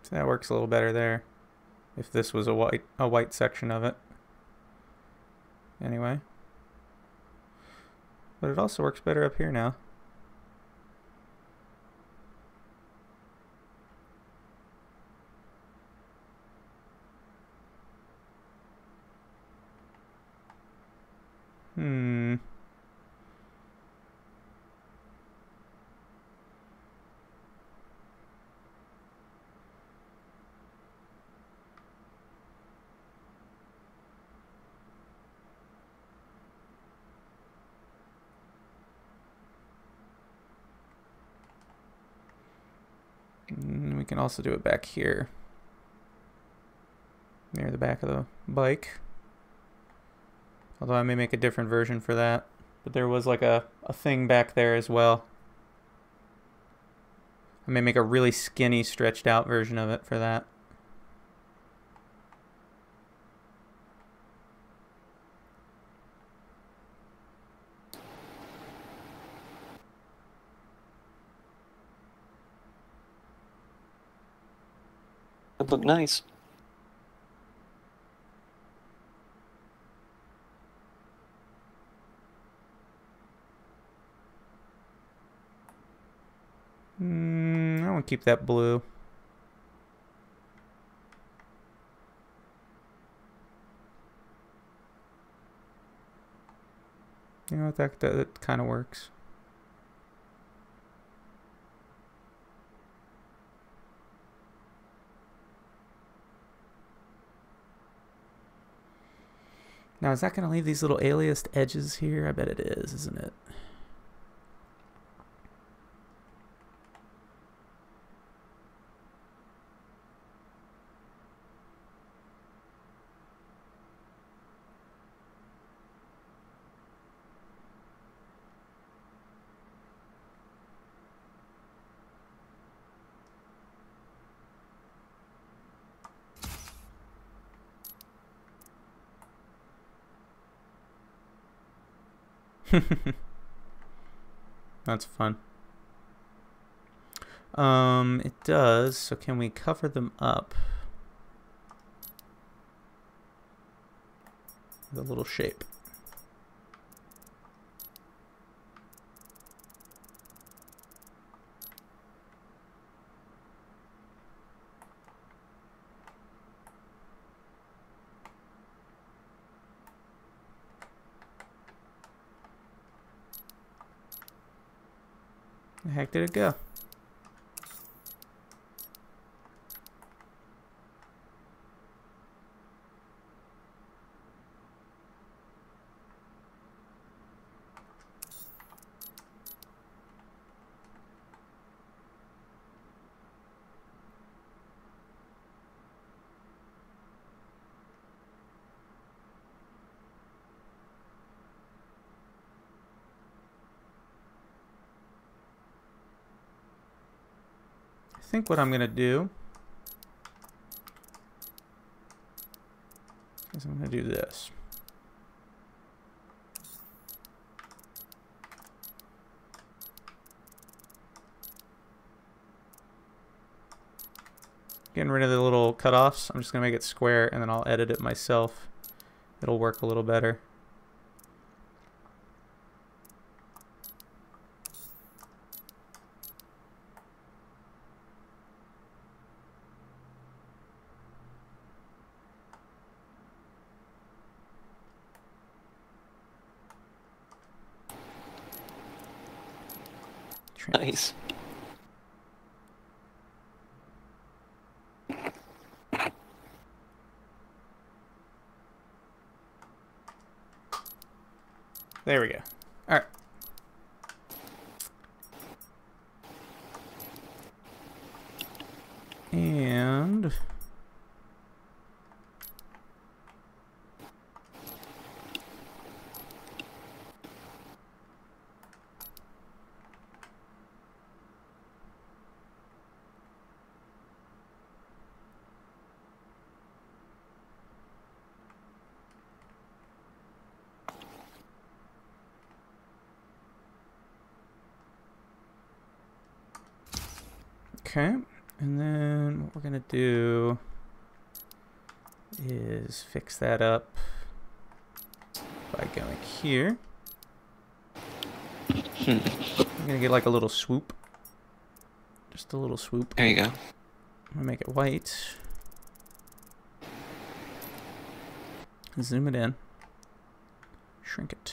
So that works a little better there. If this was a white section of it. Anyway. But it also works better up here now. We can also do it back here, near the back of the bike. Although I may make a different version for that. But there was like a thing back there as well. I may make a really skinny, stretched out version of it for that. That'd look nice. I want to keep that blue. You know what, that kind of works. Now, is that going to leave these little aliased edges here? I bet it is, isn't it? That's fun. It does. So can we cover them up with a little shape? The heck did it go? I think what I'm going to do is I'm going to do this. Getting rid of the little cutoffs. I'm just going to make it square, and then I'll edit it myself. It'll work a little better. Nice. There we go. All right. And okay, and then what we're gonna do is fix that up by going here. I'm gonna get like a little swoop, just a little swoop. There you go. I'm gonna make it white. Zoom it in. Shrink it.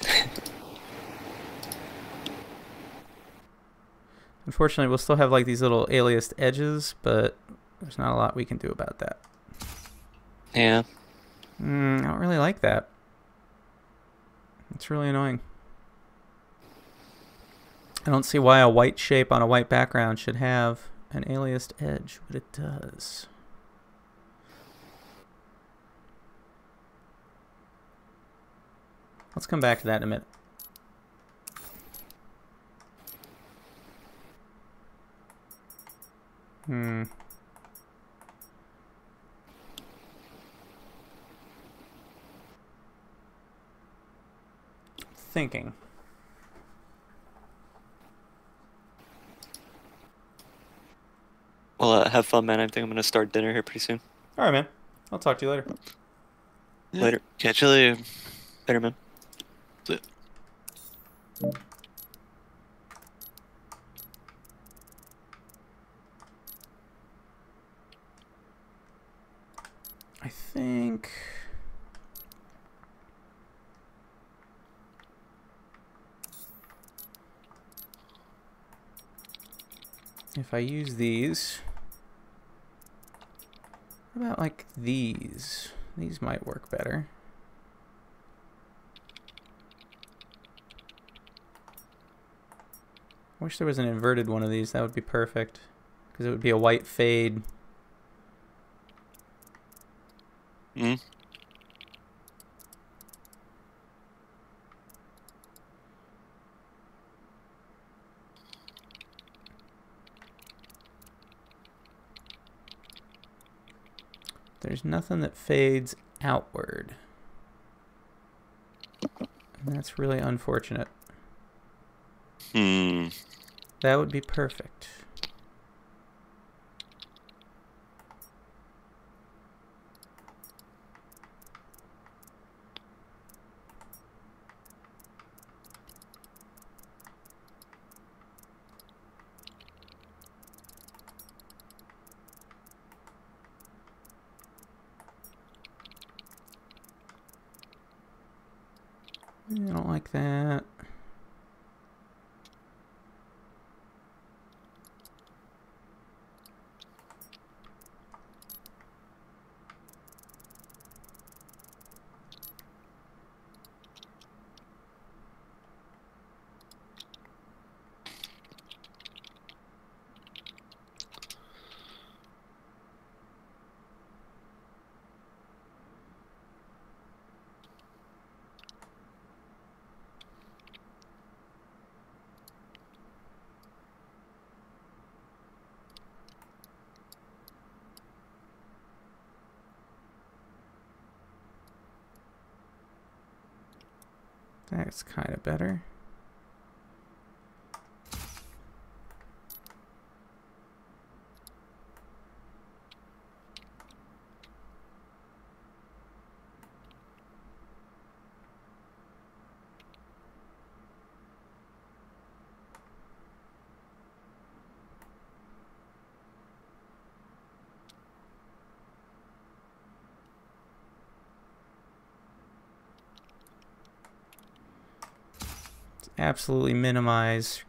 Unfortunately, we'll still have like these little aliased edges, but there's not a lot we can do about that. Yeah. I don't really like that. It's really annoying. I don't see why a white shape on a white background should have an aliased edge, but it does. Let's come back to that in a minute. Thinking. Well, have fun, man. I think I'm gonna start dinner here pretty soon. All right, man. I'll talk to you later. Yeah. Later. Catch you later. Later, man. That's it. I think if I use these, what about like these? These might work better. I wish there was an inverted one of these. That would be perfect, because it would be a white fade. There's nothing that fades outward. And that's really unfortunate. That would be perfect. I don't like that. That's kind of better. absolutely minimize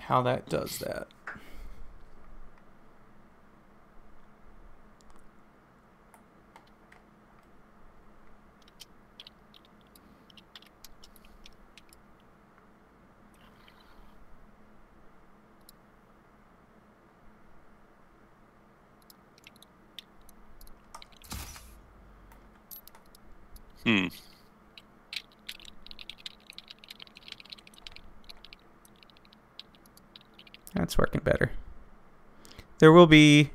how that does that. That's working better. There will be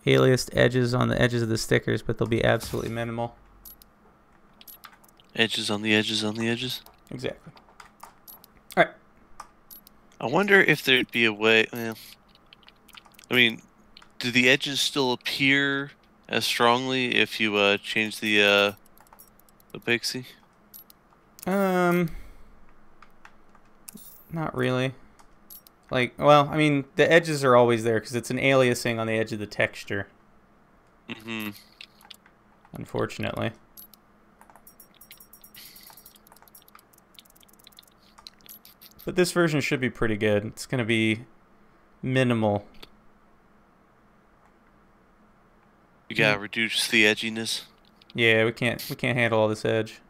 aliased edges on the edges of the stickers, but they'll be absolutely minimal. Edges on the edges on the edges? Exactly. All right. I wonder if there'd be a way... I mean, do the edges still appear as strongly if you change the pixie? Not really. Like, well, I mean, the edges are always there because it's an aliasing on the edge of the texture. Mm-hmm. Unfortunately. But this version should be pretty good. It's going to be minimal. You gotta reduce the edginess. Yeah, we can't handle all this edge.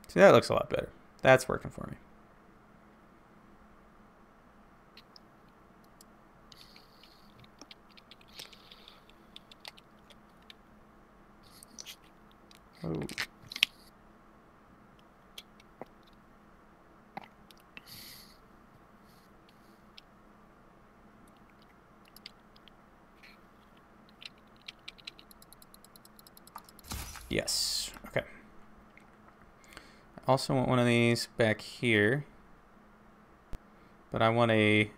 See, that looks a lot better. That's working for me. Oh. Yes. Okay. I also want one of these back here, but I want a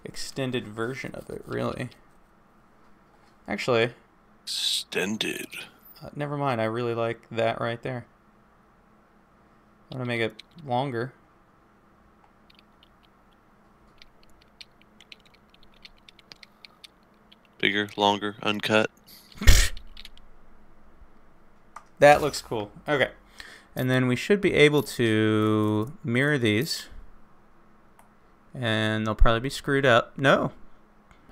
extended version of it, really. Actually, extended. Never mind. I really like that right there. I'm gonna make it longer. Bigger, longer, uncut. That looks cool. Okay. And then we should be able to mirror these. And they'll probably be screwed up. No.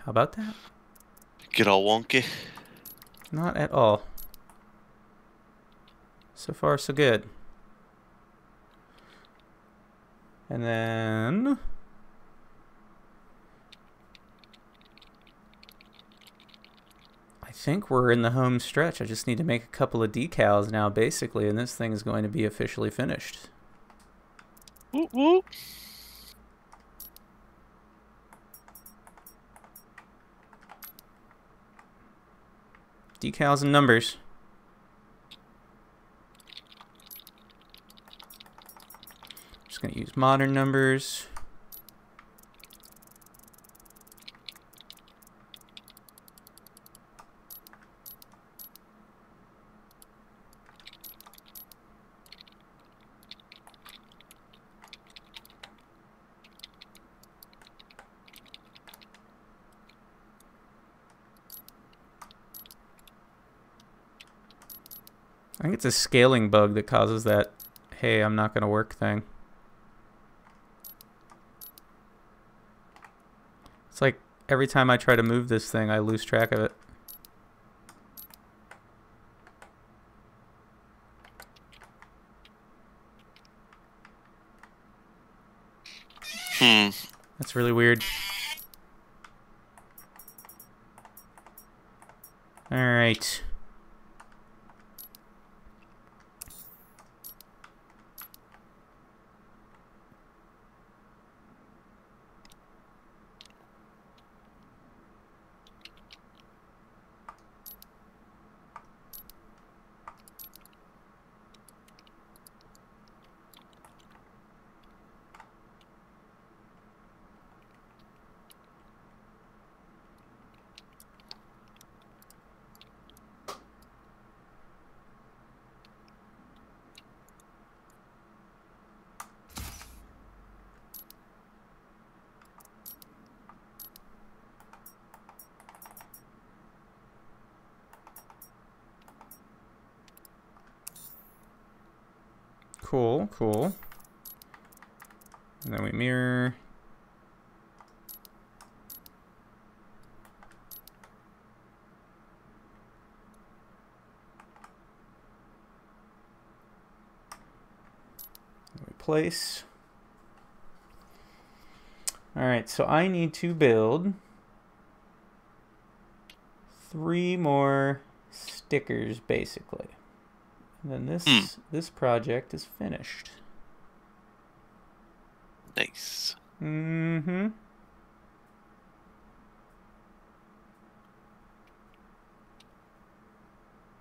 How about that? Get all wonky? Not at all. So far, so good. And then... I think we're in the home stretch. I just need to make a couple of decals now, basically, and this thing is going to be officially finished. Whoop, whoop. Decals and numbers. Just going to use modern numbers. I think it's a scaling bug that causes that, hey, I'm not going to work thing. It's like every time I try to move this thing, I lose track of it. That's really weird. All right. Cool, cool. And then we mirror. And we place. Alright, so I need to build 3 more stickers, basically. And then this project is finished. Nice. Mm-hmm.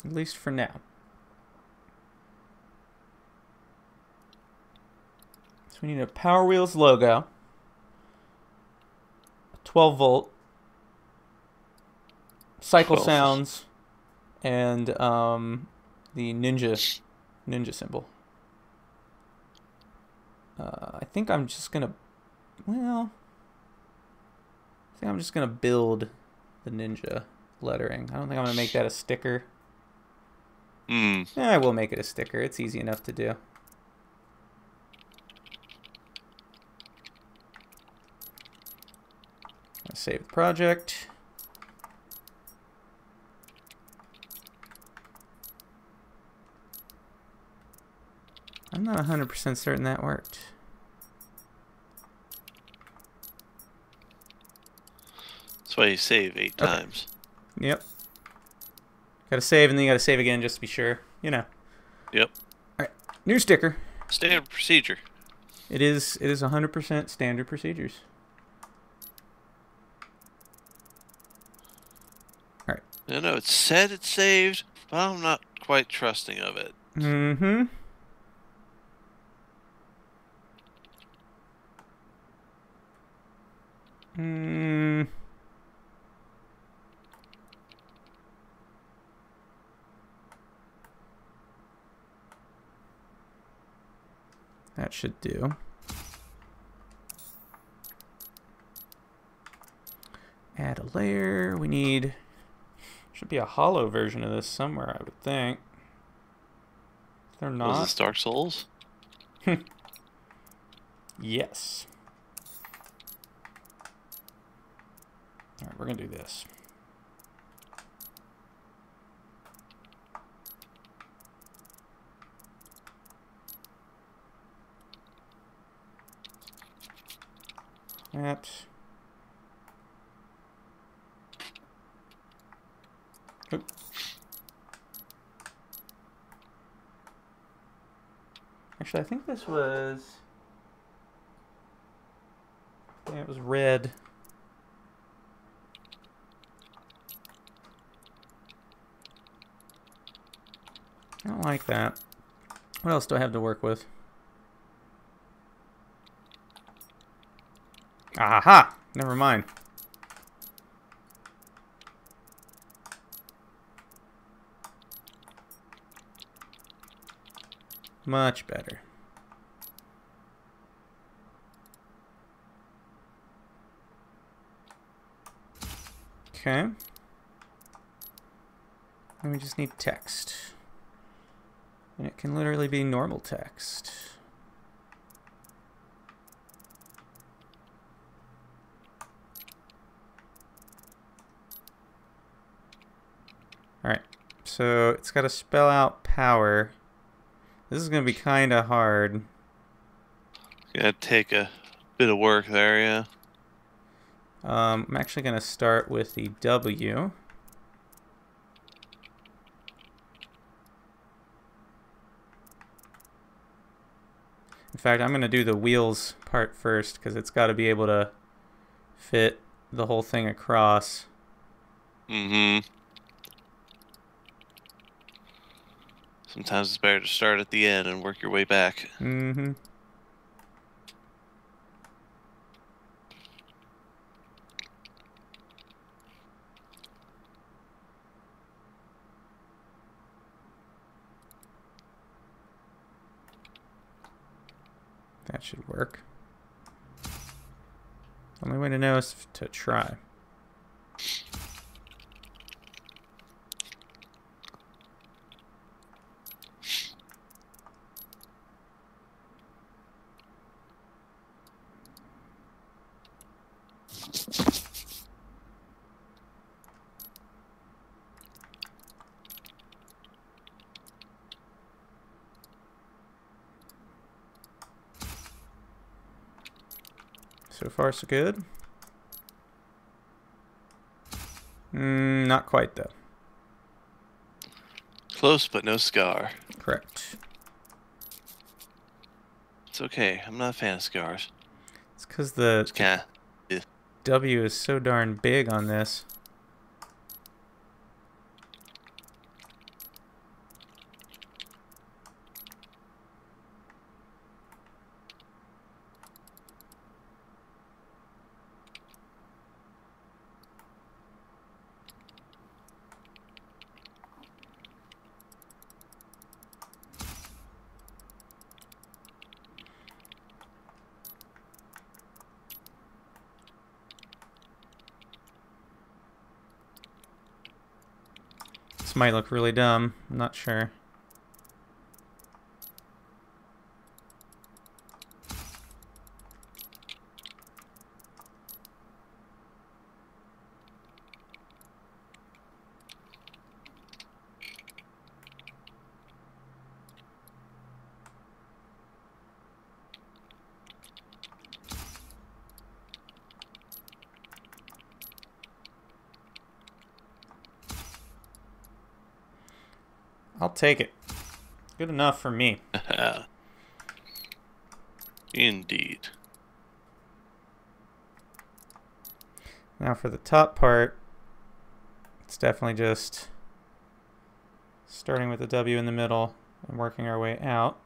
At least for now. So we need a Powerwheels logo, a 12-volt, cycle 12. sounds, and the ninja symbol. I think I'm just gonna, well, I think I'm just gonna build the ninja lettering. I don't think I'm gonna make that a sticker. I will make it a sticker. It's easy enough to do. I'll save the project. I'm not 100% certain that worked. That's why you save 8 times. Yep. Gotta save and then you gotta save again just to be sure. You know. Yep. Alright. New sticker. Standard procedure. It is 100% standard procedures. Alright. I know it said it's saved, but I'm not quite trusting of it. Mm-hmm. That should do. Add a layer. We need... Should be a hollow version of this somewhere, I would think. If they're not... Was this Dark Souls? Yes. Alright, we're gonna do this. That. Oop. Actually, I think this was... Yeah, it was red. I don't like that. What else do I have to work with? Aha! Never mind. Much better. Okay. And we just need text. And it can literally be normal text. Alright, so it's got to spell out power. This is going to be kind of hard. Gonna take a bit of work there, yeah. I'm actually going to start with the W. In fact, I'm going to do the wheels part first because it's got to be able to fit the whole thing across. Mm-hmm. Sometimes it's better to start at the end and work your way back. Mm-hmm. That should work. Only way to know is to try. So far, so good. Not quite, though. Close, but no scar. Correct. It's okay. I'm not a fan of scars. It's because the It's kinda, W is so darn big on this. This might look really dumb. I'm not sure. I'll take it. Good enough for me. Indeed. Now for the top part, it's definitely just starting with the W in the middle and working our way out.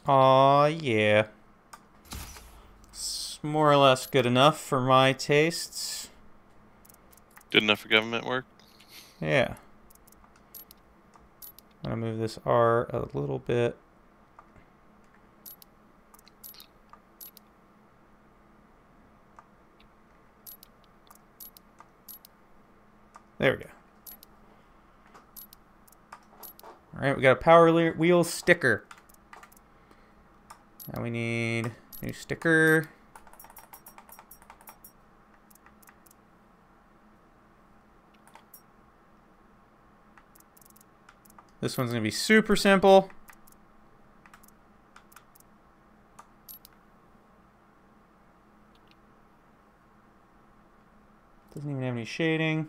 Aw, yeah. It's more or less good enough for my tastes. Good enough for government work? Yeah. I'm gonna move this R a little bit. There we go. Alright, we got a Powerwheels sticker. Now we need a new sticker. This one's going to be super simple. Doesn't even have any shading.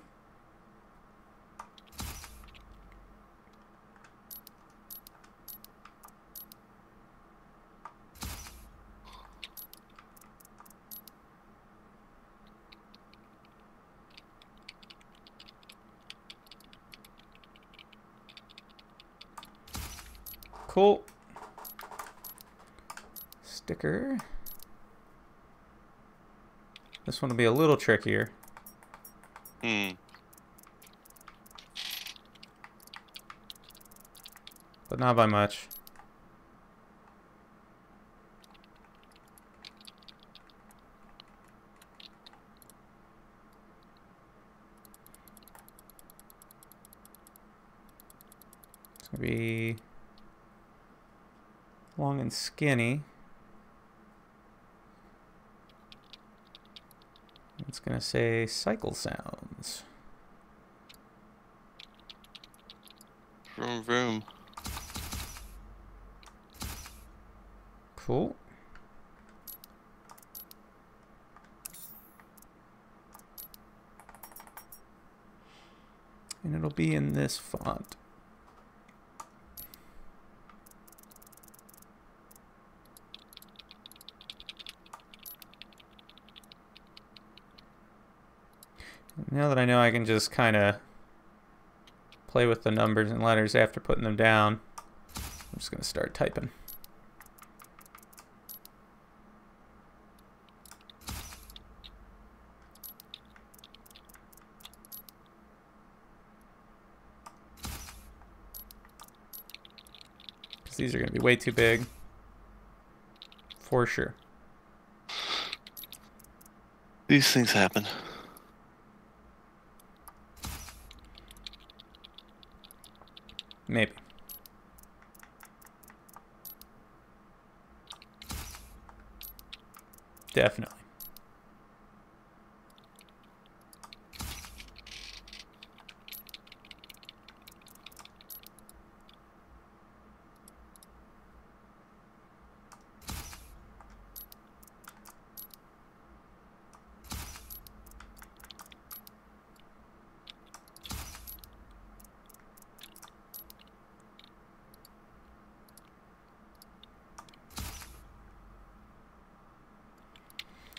Cool. Sticker. This one will be a little trickier. But not by much. It's going to be long and skinny. It's going to say cycle sounds. Vroom vroom. Cool. And it'll be in this font. Now that I know I can just kind of play with the numbers and letters after putting them down, I'm just going to start typing. Because these are going to be way too big. For sure. These things happen. Maybe. Definitely.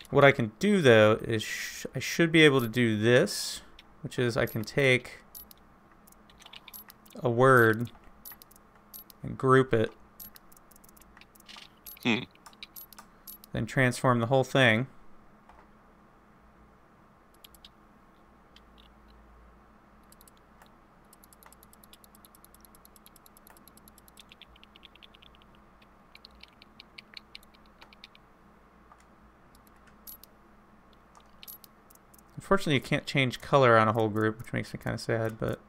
What I can do, though, is I should be able to do this, which is I can take a word and group it, then transform the whole thing. Unfortunately, you can't change color on a whole group, which makes me kind of sad, but...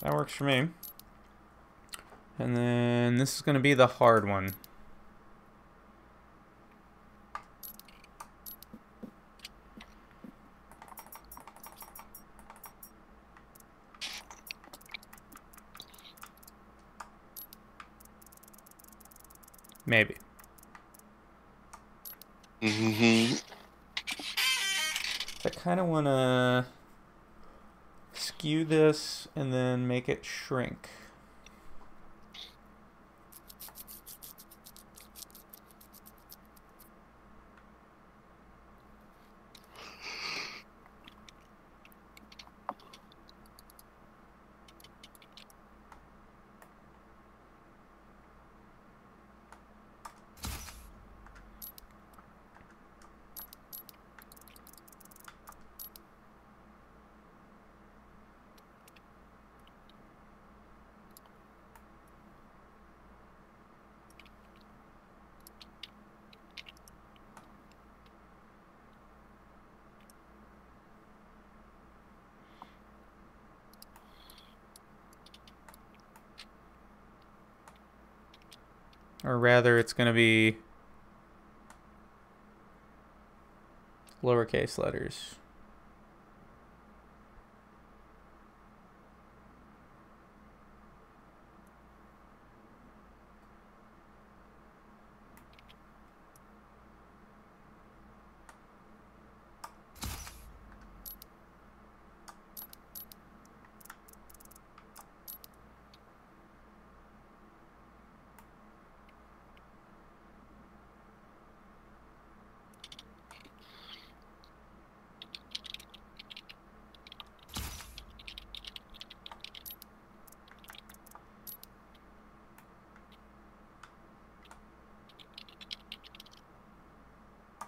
that works for me. And then this is going to be the hard one. Maybe. I kind of want to skew this and then make it shrink. Or rather, it's going to be lowercase letters.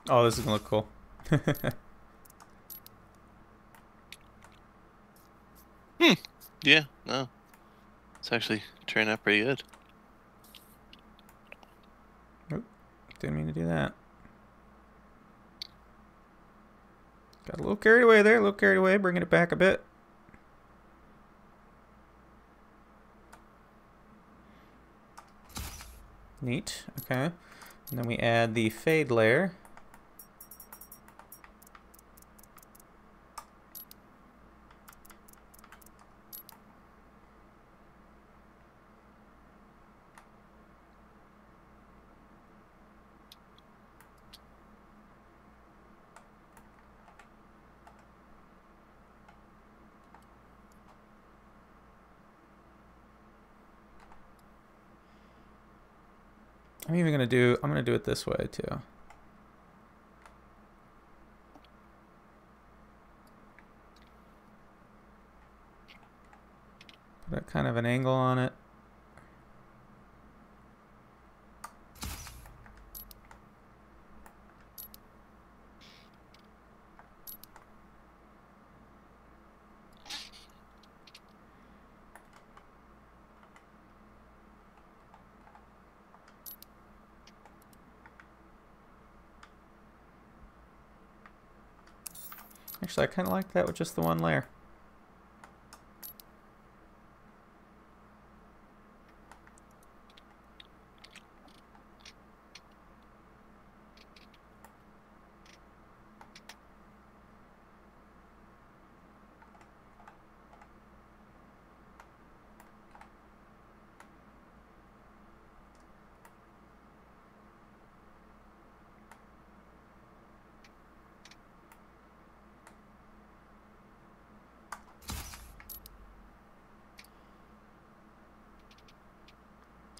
Oh, this is gonna look cool. Yeah, no. It's actually turning out pretty good. Oop, didn't mean to do that. Got a little carried away there, a little carried away, bringing it back a bit. Neat, okay. And then we add the fade layer. I'm gonna do it this way too. Put a kind of an angle on it. Actually, I kind of like that with just the one layer.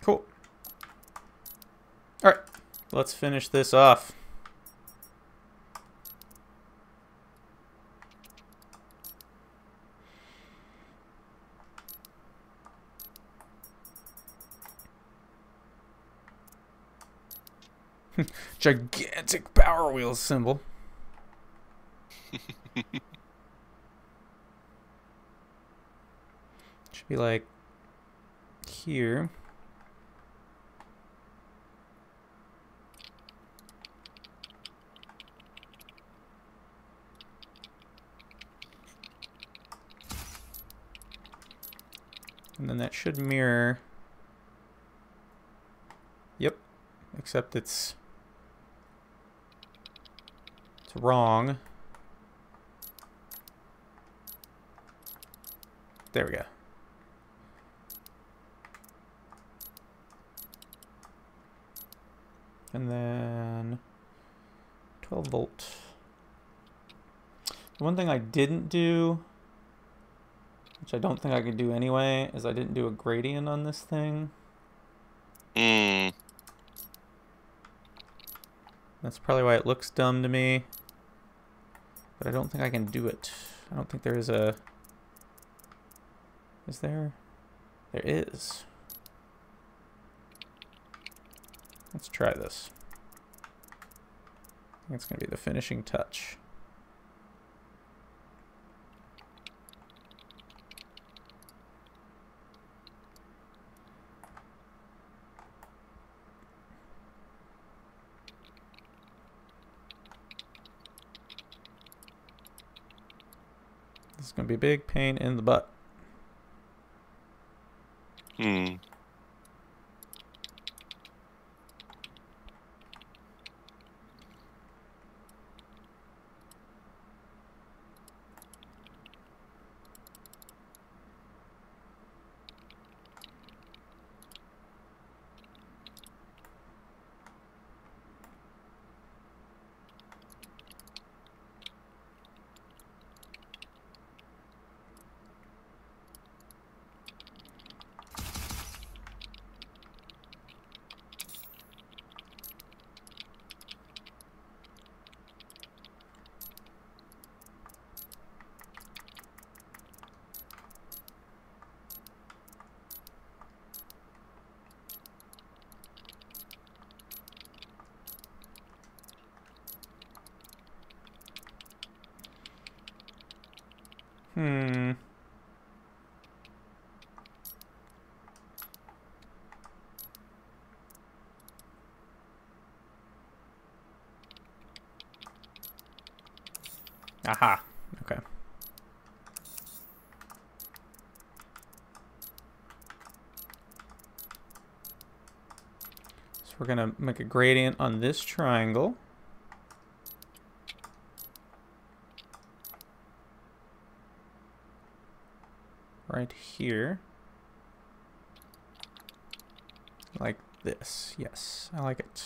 Cool. All right, let's finish this off. Gigantic Powerwheels symbol. Should be like here. And then that should mirror. Yep. Except it's wrong. There we go. And then 12 volt. One thing I didn't do, which I don't think I could do anyway, is I didn't do a gradient on this thing. That's probably why it looks dumb to me. But I don't think I can do it. I don't think there is a... Is there? There is. Let's try this. I think it's going to be the finishing touch. This is going to be a big pain in the butt. Aha. Okay. So we're going to make a gradient on this triangle. Right here. Like this. Yes, I like it.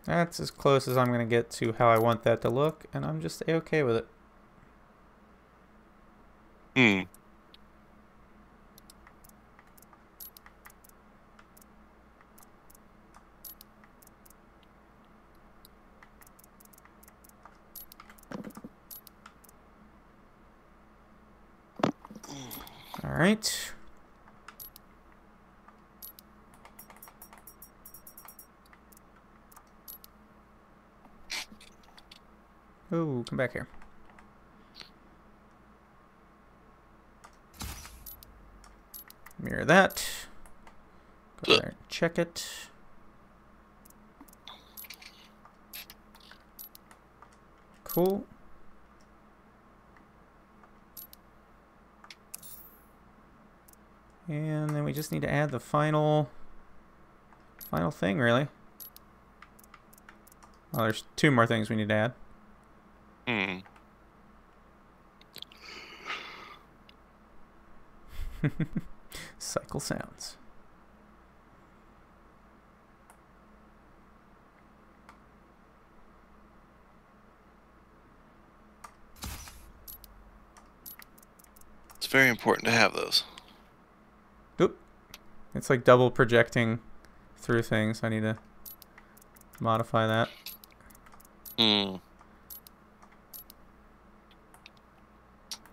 That's as close as I'm going to get to how I want that to look, and I'm just a-okay with it. All right. Oh, come back here. Mirror that. Go there, check it. Cool. And then we just need to add the final thing, really. Well, there's 2 more things we need to add. Cycle sounds. It's very important to have those. Oop. It's like double projecting through things. I need to modify that.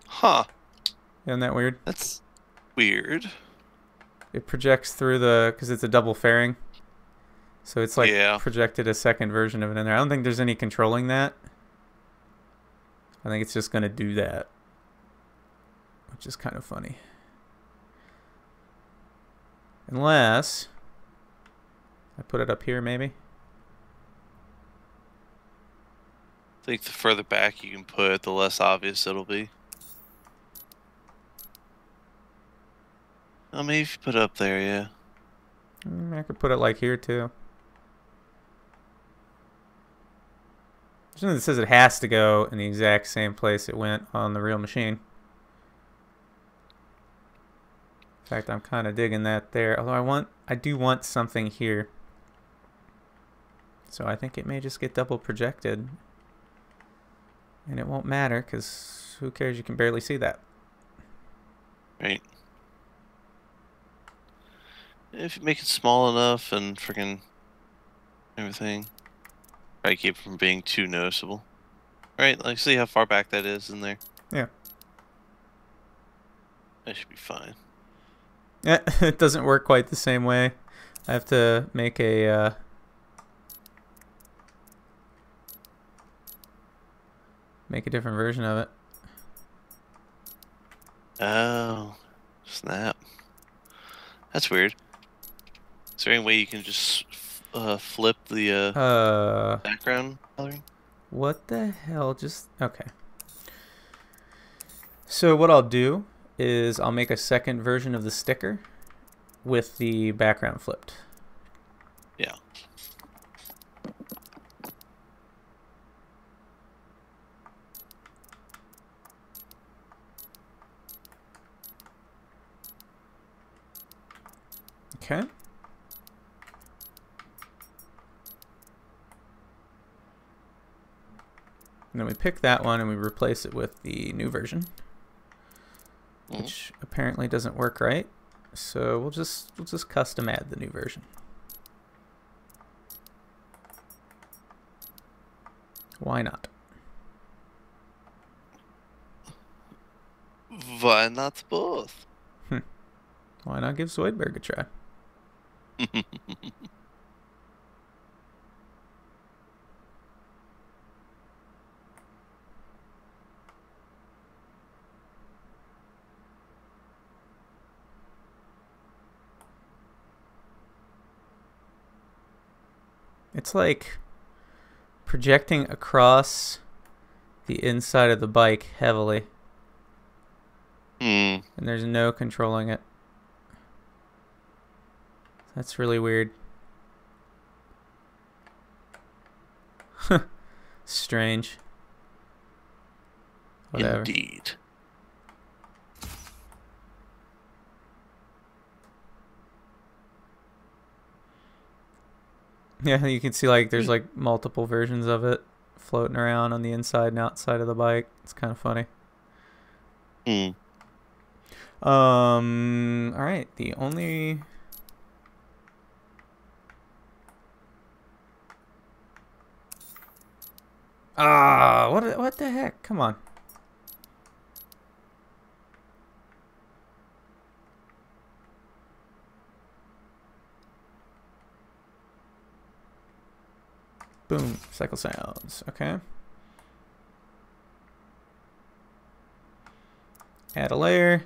Huh. Isn't that weird? That's weird. It projects through because it's a double fairing. So it's like projected a second version of it in there. I don't think there's any controlling that. I think it's just going to do that. Which is kind of funny. Unless I put it up here, maybe. I think the further back you can put it, the less obvious it'll be. Oh, maybe if you put it up there, yeah. I could put it like here, too. There's nothing that says it has to go in the exact same place it went on the real machine. In fact, I'm kind of digging that there. Although I do want something here. So I think it may just get double projected. And it won't matter, because who cares? You can barely see that. Right. If you make it small enough and freaking everything, try to keep it from being too noticeable. Right, like see how far back that is in there? Yeah. That should be fine. Yeah, it doesn't work quite the same way. I have to make a different version of it. Oh, snap. That's weird. Is there any way you can just flip the background coloring? What the hell? Okay. So what I'll do is I'll make a second version of the sticker with the background flipped. Yeah. Okay. And then we pick that one and we replace it with the new version, which apparently doesn't work right. So we'll just custom add the new version. Why not? Why not both? Why not give Zoidberg a try? It's like projecting across the inside of the bike heavily. And there's no controlling it. That's really weird. Strange. Whatever. Indeed. Yeah, you can see like there's like multiple versions of it floating around on the inside and outside of the bike. It's kind of funny. All right. The only what the heck? Come on. Boom. Cycle sounds. Okay. Add a layer.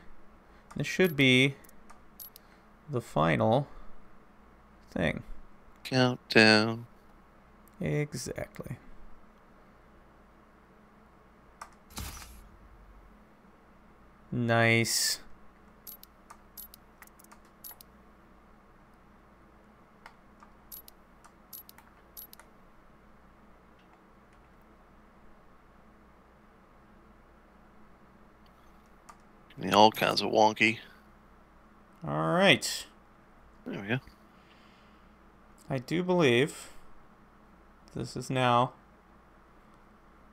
This should be the final thing. Countdown. Exactly. Nice. I mean, all kinds of wonky. All right. There we go. I do believe this is now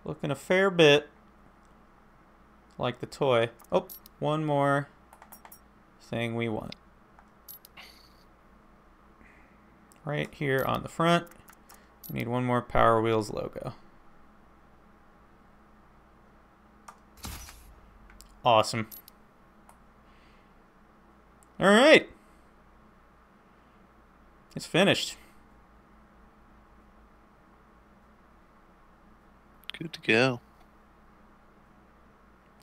looking a fair bit like the toy. Oh, one more thing we want. Right here on the front, we need one more Powerwheels logo. Awesome. All right. It's finished. Good to go.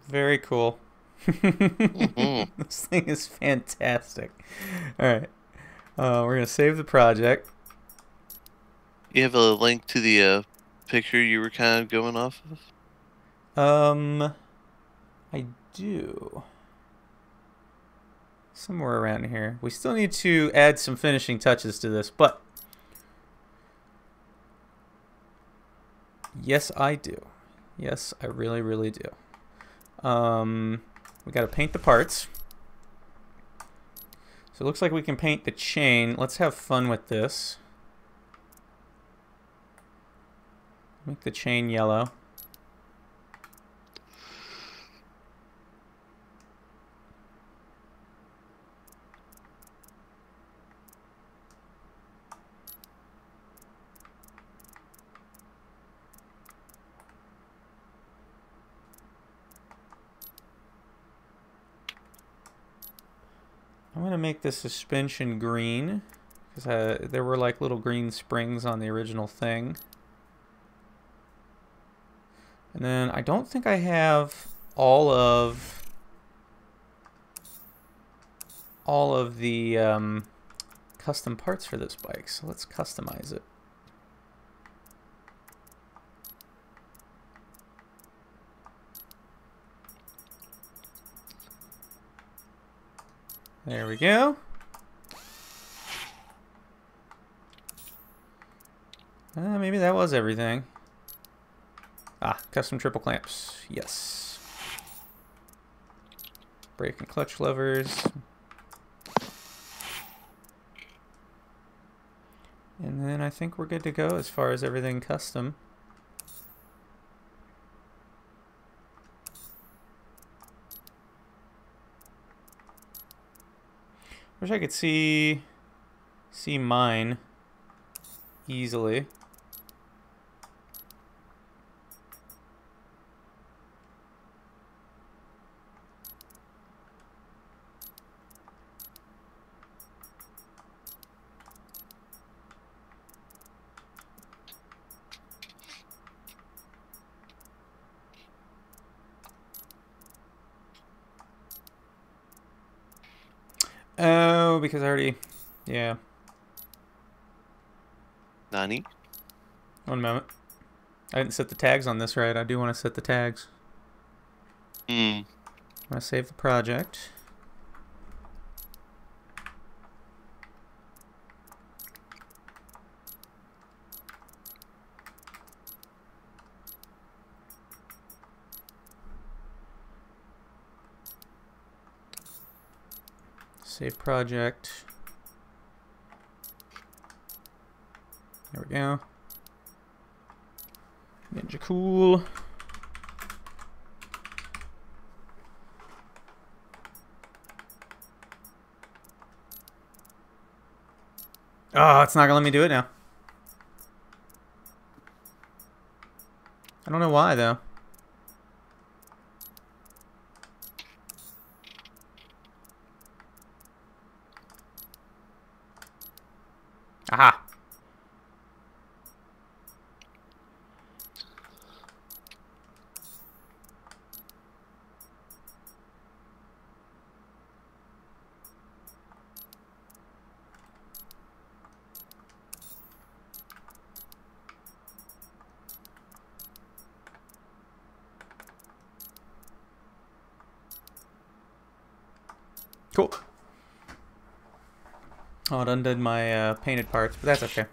Very cool. This thing is fantastic. All right. We're going to save the project. You have a link to the picture you were kind of going off of? I do. Somewhere around here. We still need to add some finishing touches to this, but yes, I do. Yes, I really, really do. We got to paint the parts. So it looks like we can paint the chain. Let's have fun with this. Make the chain yellow. I'm going to make the suspension green because there were like little green springs on the original thing. And then I don't think I have all of the custom parts for this bike, so let's customize it. There we go. Maybe that was everything. Ah, custom triple clamps. Yes. Brake and clutch levers. And then I think we're good to go as far as everything custom. Wish I could see mine easily. Oh, because I already, yeah. Nani? One moment. I didn't set the tags on this right. I do want to set the tags. I'm going to save the project. Save project. There we go. Ninja cool. Oh, it's not gonna let me do it now. I don't know why though. Aha. Cool. Oh, it undid my painted parts, but that's okay.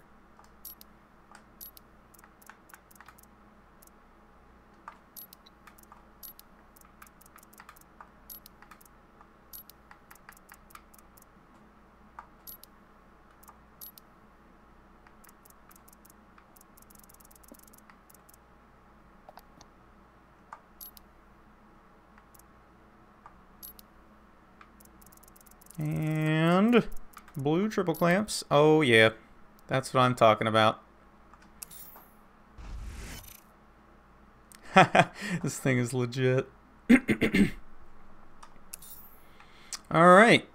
And blue triple clamps. Oh yeah, that's what I'm talking about. This thing is legit. All right.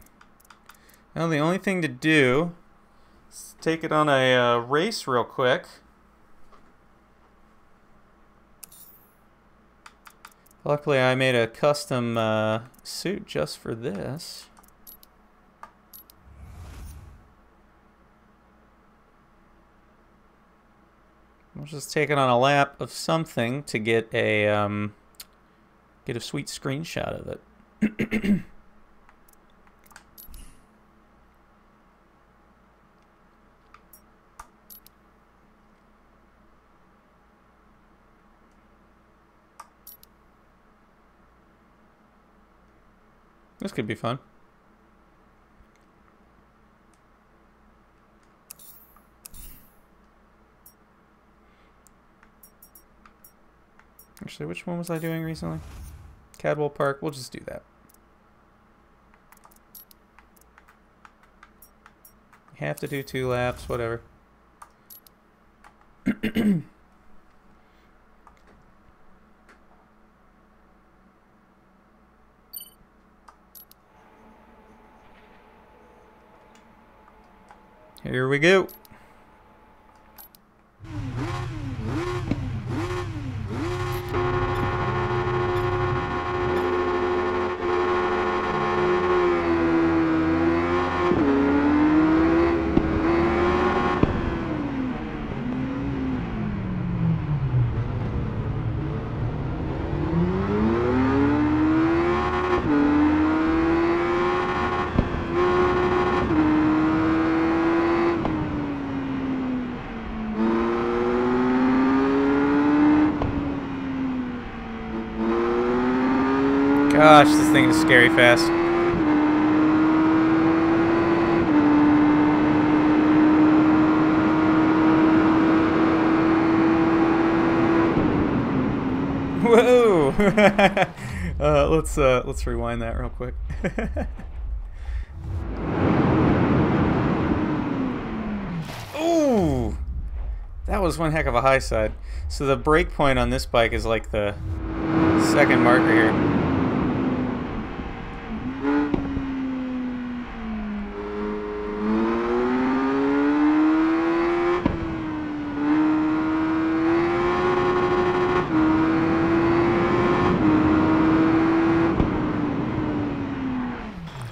Now the only thing to do is take it on a race real quick. Luckily, I made a custom suit just for this. I'll just take it on a lap of something to get a sweet screenshot of it. This could be fun. Actually, which one was I doing recently? Cadwell Park. We'll just do that. You have to do 2 laps, whatever. Here we go. Gosh, this thing is scary fast. Whoa! Let's rewind that real quick. Ooh! That was one heck of a high side. So the brake point on this bike is like the second marker here.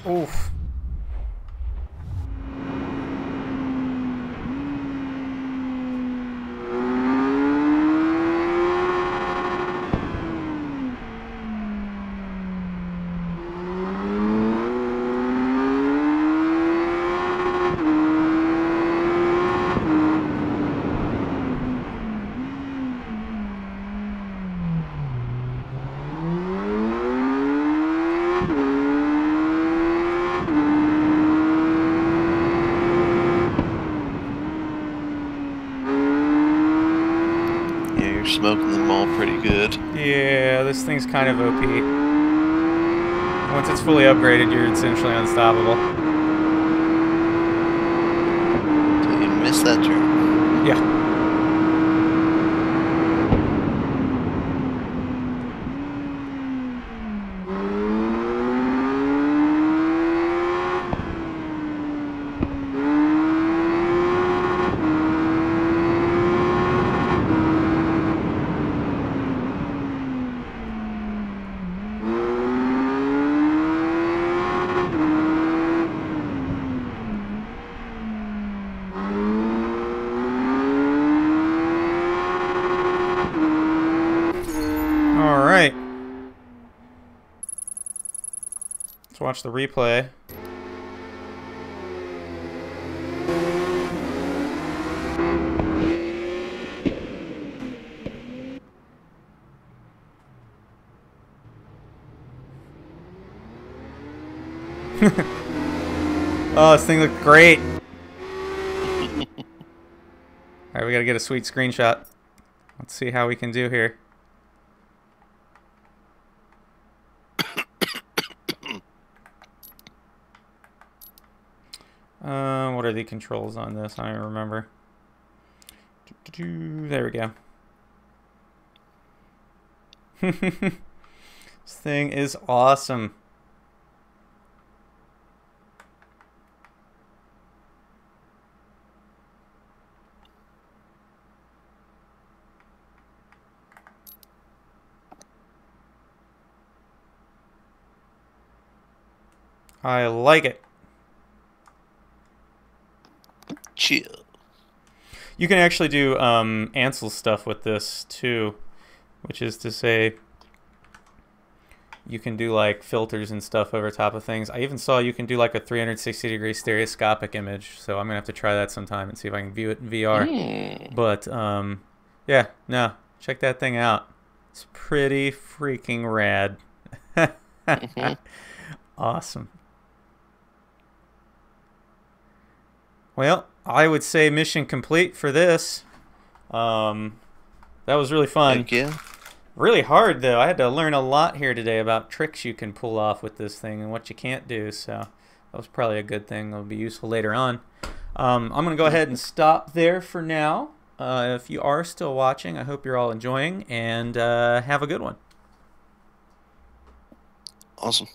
Oof. Smoking them all pretty good. Yeah, this thing's kind of OP. Once it's fully upgraded, you're essentially unstoppable. So you missed that turn. Yeah. Let's watch the replay. Oh, this thing looked great. Alright, we gotta get a sweet screenshot. Let's see how we can do here. What are the controls on this? I don't even remember. There we go. This thing is awesome. I like it. Chill. You can actually do Ansel stuff with this too, which is to say you can do like filters and stuff over top of things. I even saw you can do like a 360-degree stereoscopic image, so I'm gonna have to try that sometime and see if I can view it in VR. But yeah, no, check that thing out. It's pretty freaking rad. Awesome. Well, I would say mission complete for this. That was really fun. Heck yeah. Really hard, though. I had to learn a lot here today about tricks you can pull off with this thing and what you can't do. So that was probably a good thing. It'll be useful later on. I'm going to go ahead and stop there for now. If you are still watching, I hope you're all enjoying, and have a good one. Awesome.